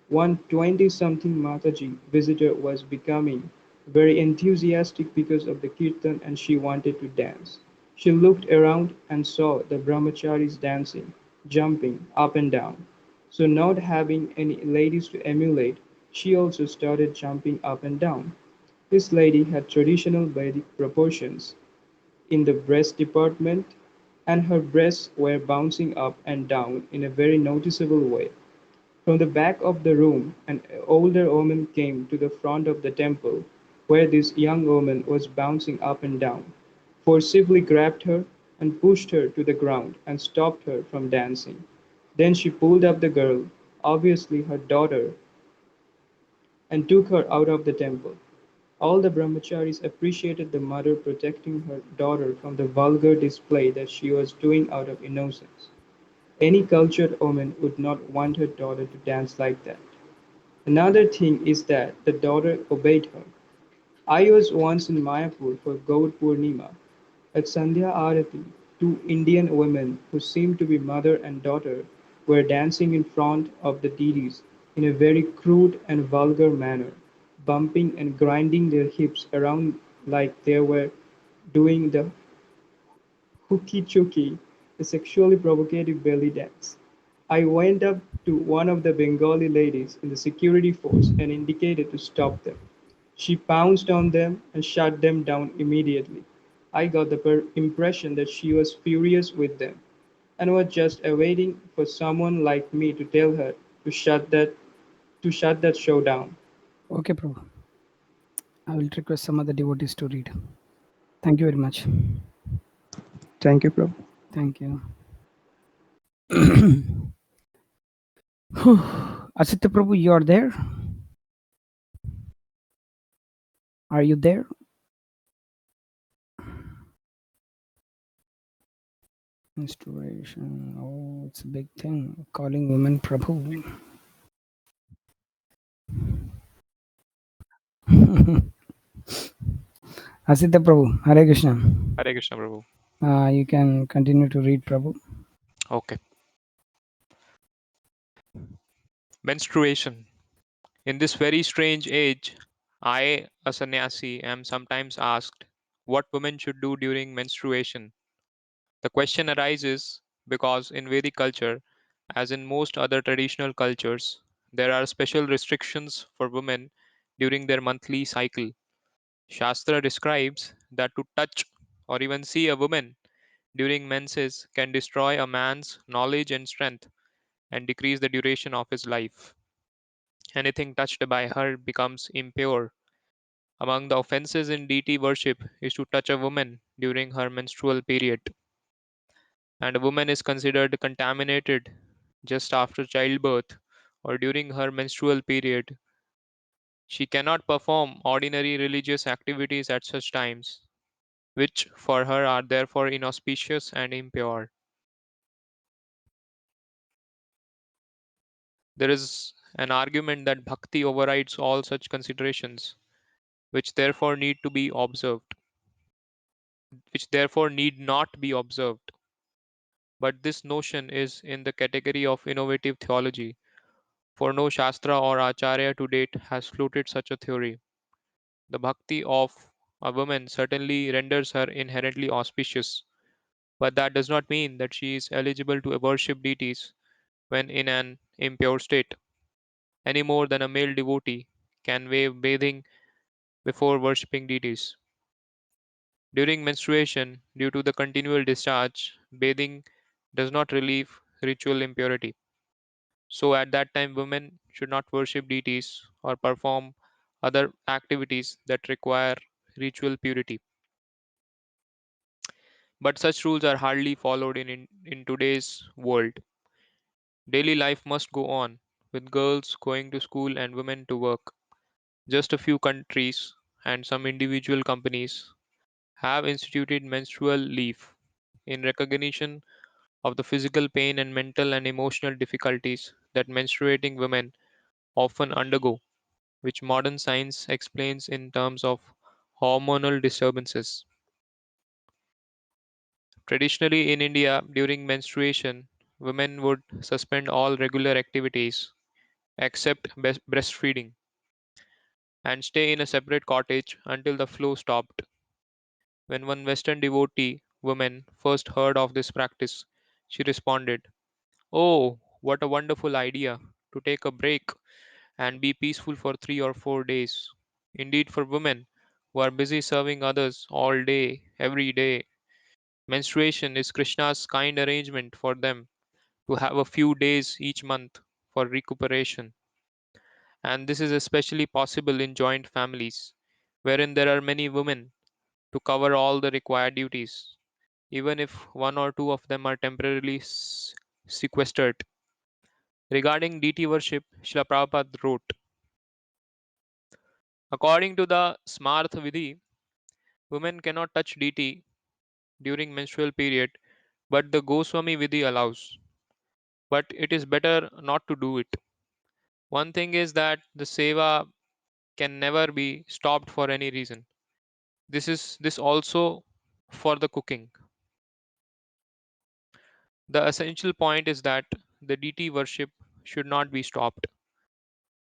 S2: one 20-something Mataji visitor was becoming very enthusiastic because of the kirtan and she wanted to dance. She looked around and saw the brahmacharis dancing, jumping up and down. So, not having any ladies to emulate, she also started jumping up and down. This lady had traditional Vedic proportions in the breast department, and her breasts were bouncing up and down in a very noticeable way. From the back of the room, an older woman came to the front of the temple, where this young woman was bouncing up and down, forcibly grabbed her and pushed her to the ground and stopped her from dancing. Then she pulled up the girl, obviously her daughter, and took her out of the temple. All the brahmacharis appreciated the mother protecting her daughter from the vulgar display that she was doing out of innocence. Any cultured woman would not want her daughter to dance like that. Another thing is that the daughter obeyed her. I was once in Mayapur for Gaur Purnima. At Sandhya Arati, two Indian women who seemed to be mother and daughter were dancing in front of the deities in a very crude and vulgar manner, bumping and grinding their hips around like they were doing the hooky chooky, a sexually provocative belly dance. I went up to one of the Bengali ladies in the security force and indicated to stop them. She pounced on them and shut them down immediately. I got the impression that she was furious with them and was just awaiting for someone like me to tell her to shut that show down.
S1: Okay, Prabhu. I will request some other devotees to read. Thank you very much.
S2: Thank you, Prabhu.
S1: Thank you. Asita Prabhu, you are there? Are you there? Menstruation. Oh, it's a big thing. Calling women Prabhu. Asita Prabhu, Hare Krishna.
S3: Hare Krishna, Prabhu.
S1: You can continue to read, Prabhu.
S3: Okay. Menstruation. In this very strange age, I, a sannyasi, am sometimes asked, what women should do during menstruation. The question arises because in Vedic culture, as in most other traditional cultures, there are special restrictions for women during their monthly cycle. Shastra describes that to touch or even see a woman during menses can destroy a man's knowledge and strength and decrease the duration of his life. Anything touched by her becomes impure. Among the offenses in deity worship is to touch a woman during her menstrual period, and a woman is considered contaminated just after childbirth or during her menstrual period. She cannot perform ordinary religious activities at such times, which for her are therefore inauspicious and impure. There is an argument that bhakti overrides all such considerations, which therefore need to be observed, which therefore need not be observed. But this notion is in the category of innovative theology, for no Shastra or Acharya to date has floated such a theory. The bhakti of a woman certainly renders her inherently auspicious, but that does not mean that she is eligible to worship deities when in an impure state, any more than a male devotee can waive bathing before worshipping deities. During menstruation, due to the continual discharge, bathing does not relieve ritual impurity. So, at that time, women should not worship deities or perform other activities that require ritual purity. But such rules are hardly followed in today's world. Daily life must go on, with girls going to school and women to work. Just a few countries and some individual companies have instituted menstrual leave in recognition of the physical pain and mental and emotional difficulties that menstruating women often undergo, which modern science explains in terms of hormonal disturbances. Traditionally, in India, during menstruation, women would suspend all regular activities except breastfeeding and stay in a separate cottage until the flow stopped. When one Western devotee woman first heard of this practice, she responded, "Oh, what a wonderful idea to take a break and be peaceful for 3 or 4 days. Indeed, for women who are busy serving others all day, every day, menstruation is Krishna's kind arrangement for them to have a few days each month for recuperation. And this is especially possible in joint families, wherein there are many women to cover all the required duties, even if one or two of them are temporarily sequestered." Regarding deity worship, Srila Prabhupada wrote, according to the Smartha Vidhi, women cannot touch deity during menstrual period, but the Goswami Vidhi allows. But it is better not to do it. One thing is that the seva can never be stopped for any reason. This also for the cooking. The essential point is that the deity worship should not be stopped.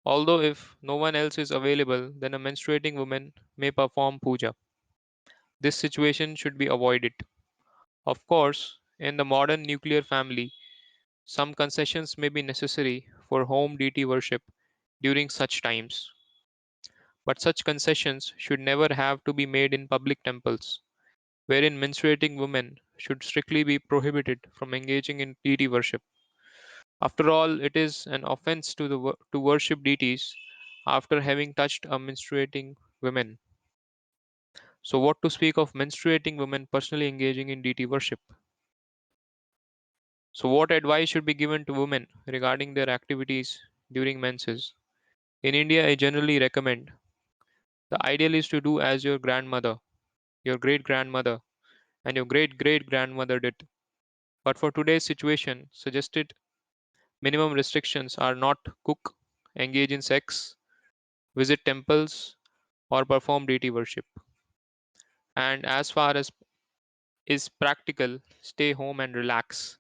S3: Although if no one else is available, then a menstruating woman may perform puja. This situation should be avoided. Of course, in the modern nuclear family, some concessions may be necessary for home deity worship during such times, but such concessions should never have to be made in public temples, wherein menstruating women should strictly be prohibited from engaging in deity worship. After all, it is an offense to to worship deities after having touched a menstruating woman. So, what to speak of menstruating women personally engaging in deity worship? So, what advice should be given to women regarding their activities during menses? In India, I generally recommend the ideal is to do as your grandmother, your great grandmother, and your great great grandmother did. But for today's situation, suggested minimum restrictions are not cook, engage in sex, visit temples, or perform deity worship. And as far as is practical, stay home and relax,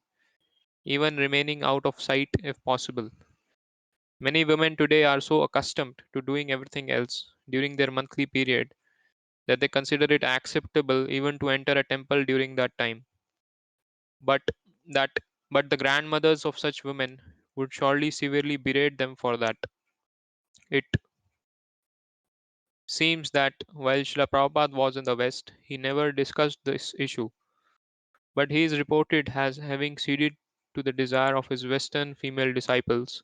S3: even remaining out of sight if possible. Many women today are so accustomed to doing everything else during their monthly period that they consider it acceptable even to enter a temple during that time. But that but the grandmothers of such women would surely severely berate them for that. It seems that while Srila Prabhupada was in the West, he never discussed this issue, but he is reported as having ceded to the desire of his Western female disciples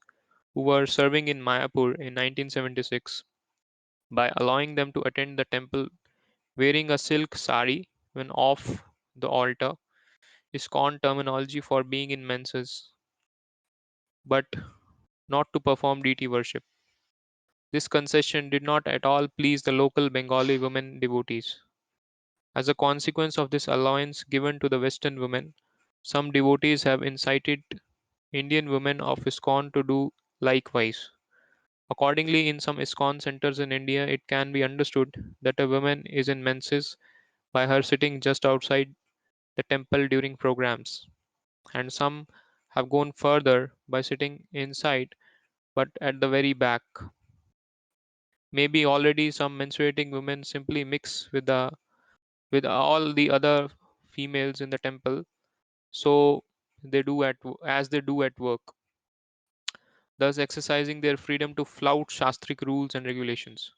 S3: who were serving in Mayapur in 1976 by allowing them to attend the temple wearing a silk sari when off the altar, ISKCON terminology for being in menses, but not to perform deity worship. This concession did not at all please the local Bengali women devotees. As a consequence of this allowance given to the Western women, some devotees have incited Indian women of ISKCON to do likewise. Accordingly, in some ISKCON centers in India, it can be understood that a woman is in menses by her sitting just outside the temple during programs, and some have gone further by sitting inside but at the very back. Maybe already some menstruating women simply mix with all the other females in the temple, so as they do at work, thus exercising their freedom to flout shastric rules and regulations.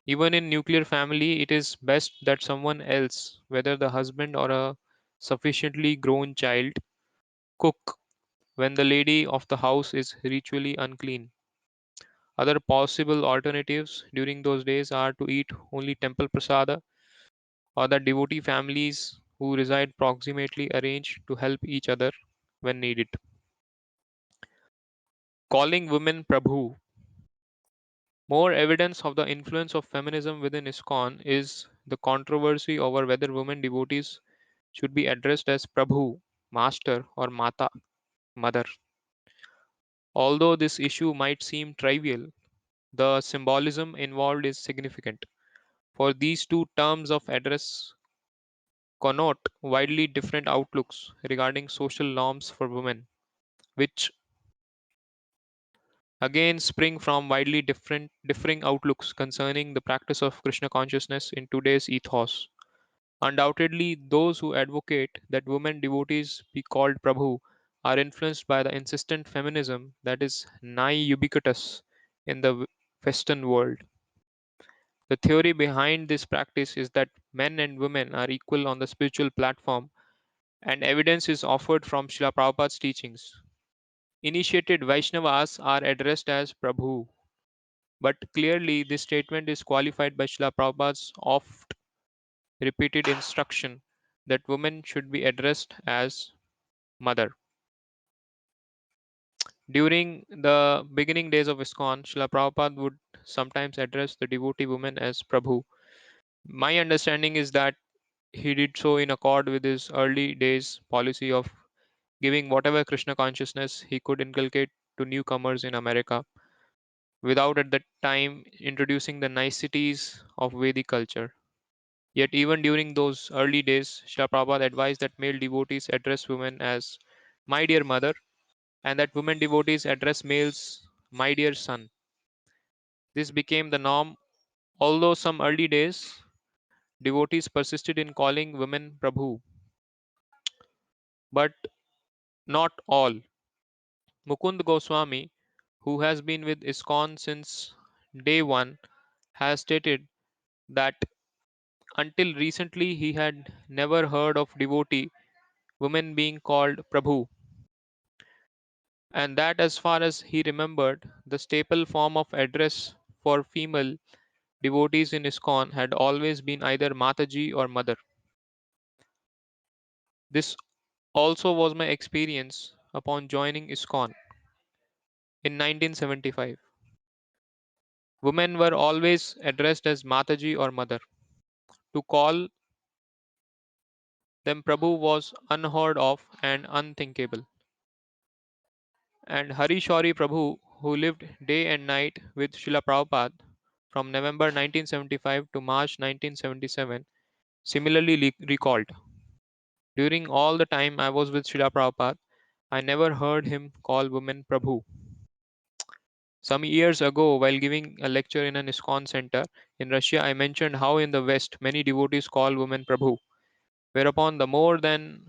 S3: Even in nuclear family, it is best that someone else, whether the husband or a sufficiently grown child, cook when the lady of the house is ritually unclean. Other possible alternatives during those days are to eat only temple prasada, or that devotee families who reside proximately arrange to help each other when needed. Calling women Prabhu. More evidence of the influence of feminism within ISKCON is the controversy over whether women devotees should be addressed as Prabhu, Master, or Mata, Mother. Although this issue might seem trivial, the symbolism involved is significant, for these two terms of address connote widely different outlooks regarding social norms for women, which again spring from widely differing outlooks concerning the practice of Krishna consciousness in today's ethos. Undoubtedly, those who advocate that women devotees be called Prabhu are influenced by the insistent feminism that is nigh ubiquitous in the Western world. The theory behind this practice is that men and women are equal on the spiritual platform, and evidence is offered from Srila Prabhupada's teachings. Initiated Vaishnavas are addressed as Prabhu, but clearly this statement is qualified by Srila Prabhupada's oft repeated instruction that women should be addressed as mother. During the beginning days of ISKCON, Srila Prabhupada would sometimes address the devotee women as Prabhu. My understanding is that he did so in accord with his early days policy of giving whatever Krishna consciousness he could inculcate to newcomers in America, without at that time introducing the niceties of Vedic culture. Yet, even during those early days, Srila Prabhupada advised that male devotees address women as my dear mother, and that women devotees address males my dear son. This became the norm, although some early days devotees persisted in calling women Prabhu, but not all. Mukund Goswami, who has been with ISKCON since day one, has stated that until recently he had never heard of devotee women being called Prabhu, and that as far as he remembered, the staple form of address for female devotees in ISKCON had always been either Mataji or Mother. This also was my experience upon joining ISKCON in 1975. Women were always addressed as Mataji or Mother. To call them Prabhu was unheard of and unthinkable. And Hari Shauri Prabhu, who lived day and night with Srila Prabhupada from November 1975 to March 1977, similarly recalled. During all the time I was with Srila Prabhupada, I never heard him call women Prabhu. Some years ago, while giving a lecture in an ISKCON center in Russia, I mentioned how in the West many devotees call women Prabhu, whereupon the more than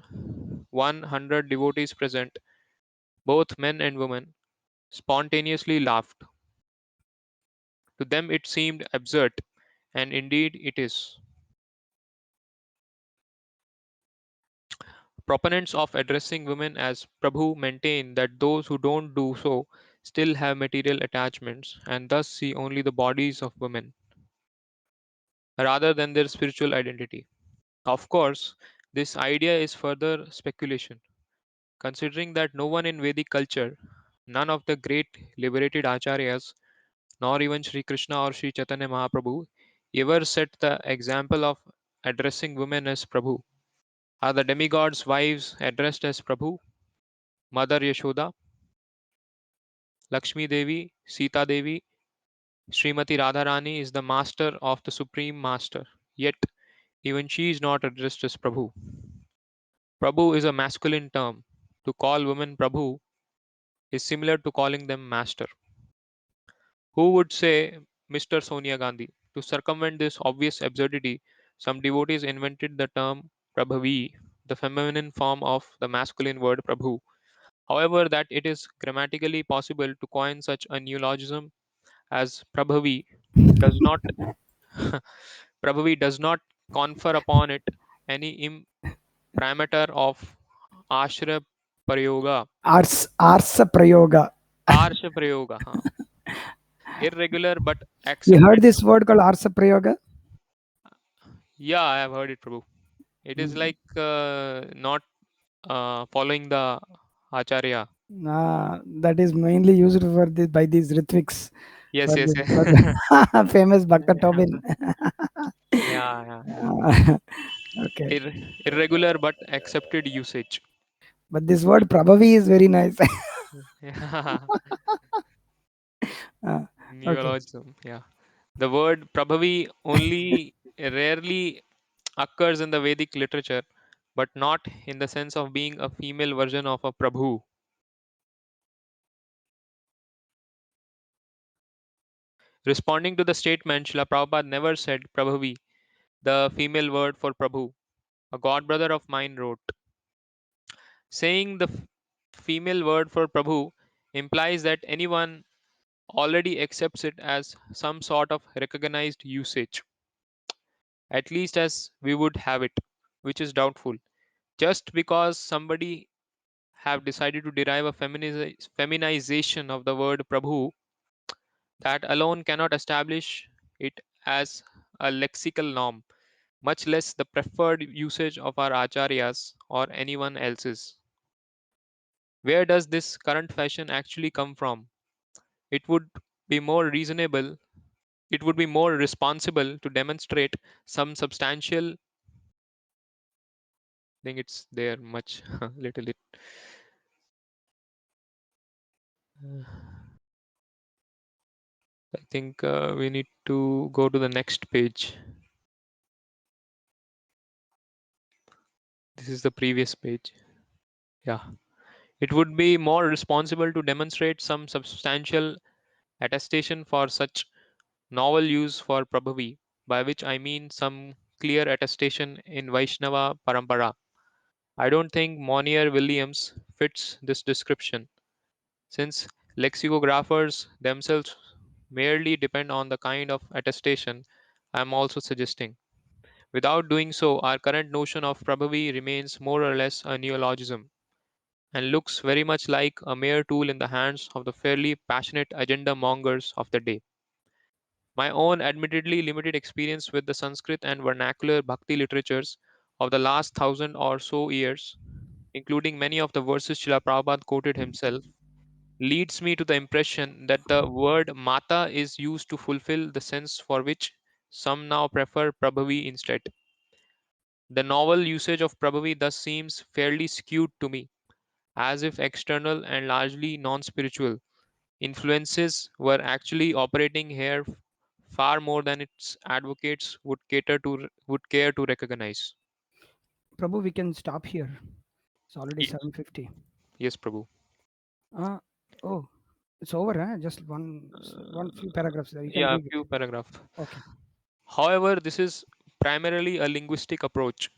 S3: 100 devotees present, both men and women, spontaneously laughed. To them it seemed absurd, and indeed it is. Proponents of addressing women as Prabhu maintain that those who don't do so still have material attachments and thus see only the bodies of women rather than their spiritual identity. Of course, this idea is further speculation, considering that no one in Vedic culture, none of the great liberated acharyas, nor even Sri Krishna or Sri Chaitanya Mahaprabhu, ever set the example of addressing women as Prabhu. Are the demigods' wives addressed as Prabhu? Mother Yashoda, Lakshmi Devi, Sita Devi, Srimati Radharani is the master of the Supreme Master. Yet, even she is not addressed as Prabhu. Prabhu is a masculine term. To call women Prabhu is similar to calling them master. Who would say Mr. Sonia Gandhi? To circumvent this obvious absurdity, some devotees invented the term Prabhavi, the feminine form of the masculine word Prabhu. However, that it is grammatically possible to coin such a neologism as Prabhavi does not Prabhavi does not confer upon it any imprimatur of Ashra Prayoga,
S1: Arsa Prayoga.
S3: Arsha Prayoga, irregular but
S1: You heard
S3: accepted.
S1: this word called Arsa Prayoga?
S3: Yeah, I have heard it, Prabhu. It is
S1: Mm.
S3: like not following the Acharya.
S1: That is mainly used for by these Ritviks
S3: Yes,
S1: for
S3: yes,
S1: this
S3: yes.
S1: for the famous Bhakta
S3: Yeah,
S1: Tobin.
S3: yeah, yeah, yeah.
S1: Okay,
S3: Irregular but accepted usage.
S1: but this word Prabhavi is very nice.
S3: Yeah,
S1: Uh, okay,
S3: neologism. Yeah. The word Prabhavi only rarely occurs in the Vedic literature, but not in the sense of being a female version of a Prabhu. Responding to the statement, Srila Prabhupada never said Prabhavi, the female word for Prabhu. A god brother of mine wrote, saying the female word for Prabhu implies that anyone already accepts it as some sort of recognized usage, at least as we would have it, which is doubtful. Just because somebody have decided to derive a feminization of the word Prabhu, that alone cannot establish it as a lexical norm, much less the preferred usage of our acharyas or anyone else's. Where does this current fashion actually come from? It would be more reasonable, it would be more responsible to demonstrate some substantial. I think it's there much, little it. I think we need to go to the next page. This is the previous page. Yeah. It would be more responsible to demonstrate some substantial attestation for such novel use for Prabhavi, by which I mean some clear attestation in Vaishnava Parampara. I don't think Monier Williams fits this description, since lexicographers themselves merely depend on the kind of attestation I am also suggesting. Without doing so, our current notion of Prabhavi remains more or less a neologism and looks very much like a mere tool in the hands of the fairly passionate agenda mongers of the day. My own admittedly limited experience with the Sanskrit and vernacular bhakti literatures of the last 1,000 or so years, including many of the verses Srila Prabhupada quoted himself, leads me to the impression that the word mata is used to fulfill the sense for which some now prefer Prabhavi instead. The novel usage of Prabhavi thus seems fairly skewed to me, as if external and largely non spiritual influences were actually operating here far more than its advocates would care to recognize.
S1: Prabhu, we can stop here. It's already
S3: Yes,
S1: 7:50.
S3: yes, Prabhu.
S1: Uh, oh, It's over, huh? Just one few paragraphs there. You can
S3: Yeah,
S1: read it.
S3: few paragraph.
S1: Okay.
S3: However, this is primarily a linguistic approach.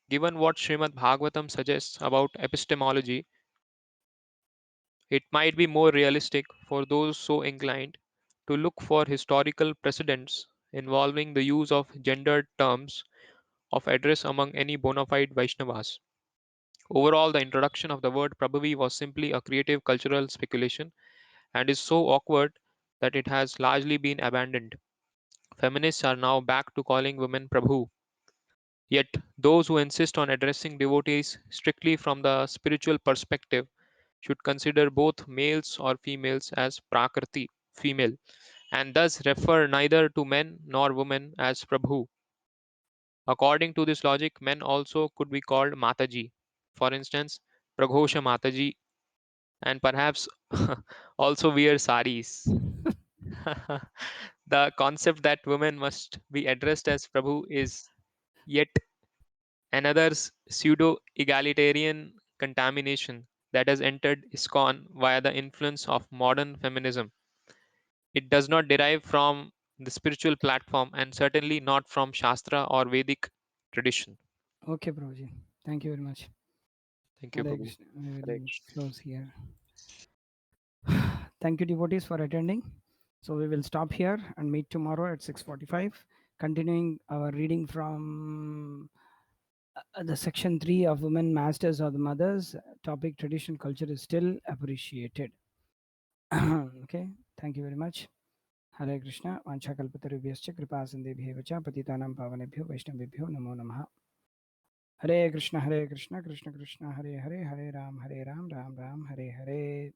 S3: Given what Srimad Bhagavatam suggests about epistemology, it might be more realistic for those so inclined to look for historical precedents involving the use of gendered terms of address among any bona fide Vaishnavas. Overall, the introduction of the word Prabhavi was simply a creative cultural speculation and is so awkward that it has largely been abandoned. Feminists are now back to calling women Prabhu, yet those who insist on addressing devotees strictly from the spiritual perspective should consider both males or females as Prakriti, female, and thus refer neither to men nor women as Prabhu. According to this logic, men also could be called Mataji. For instance, Praghosha Mataji, and perhaps also wear saris. The concept that women must be addressed as Prabhu is yet another pseudo egalitarian contamination that has entered ISKCON via the influence of modern feminism. It does not derive from the spiritual platform and certainly not from Shastra or Vedic tradition.
S1: Okay, Prabhuji. Thank you very much.
S3: Thank you,
S1: Hare
S3: Prabhu.
S1: Krishna. We
S3: Hare
S1: will
S3: Krishna.
S1: close here. Thank you, devotees, for attending. So we will stop here and meet tomorrow at 6:45, continuing our reading from the section 3 of Women Masters or the Mothers. Topic: Traditional culture is still appreciated. Okay. Thank you very much. Hare Krishna. Vanchakalpatarubhyascha kripa sindebhyev cha patitanam pavanebhyo vaishnavebhyo namo namaha. Hare Krishna, Krishna Krishna, Hare Hare, Hare Ram, Ram Ram, Hare Hare.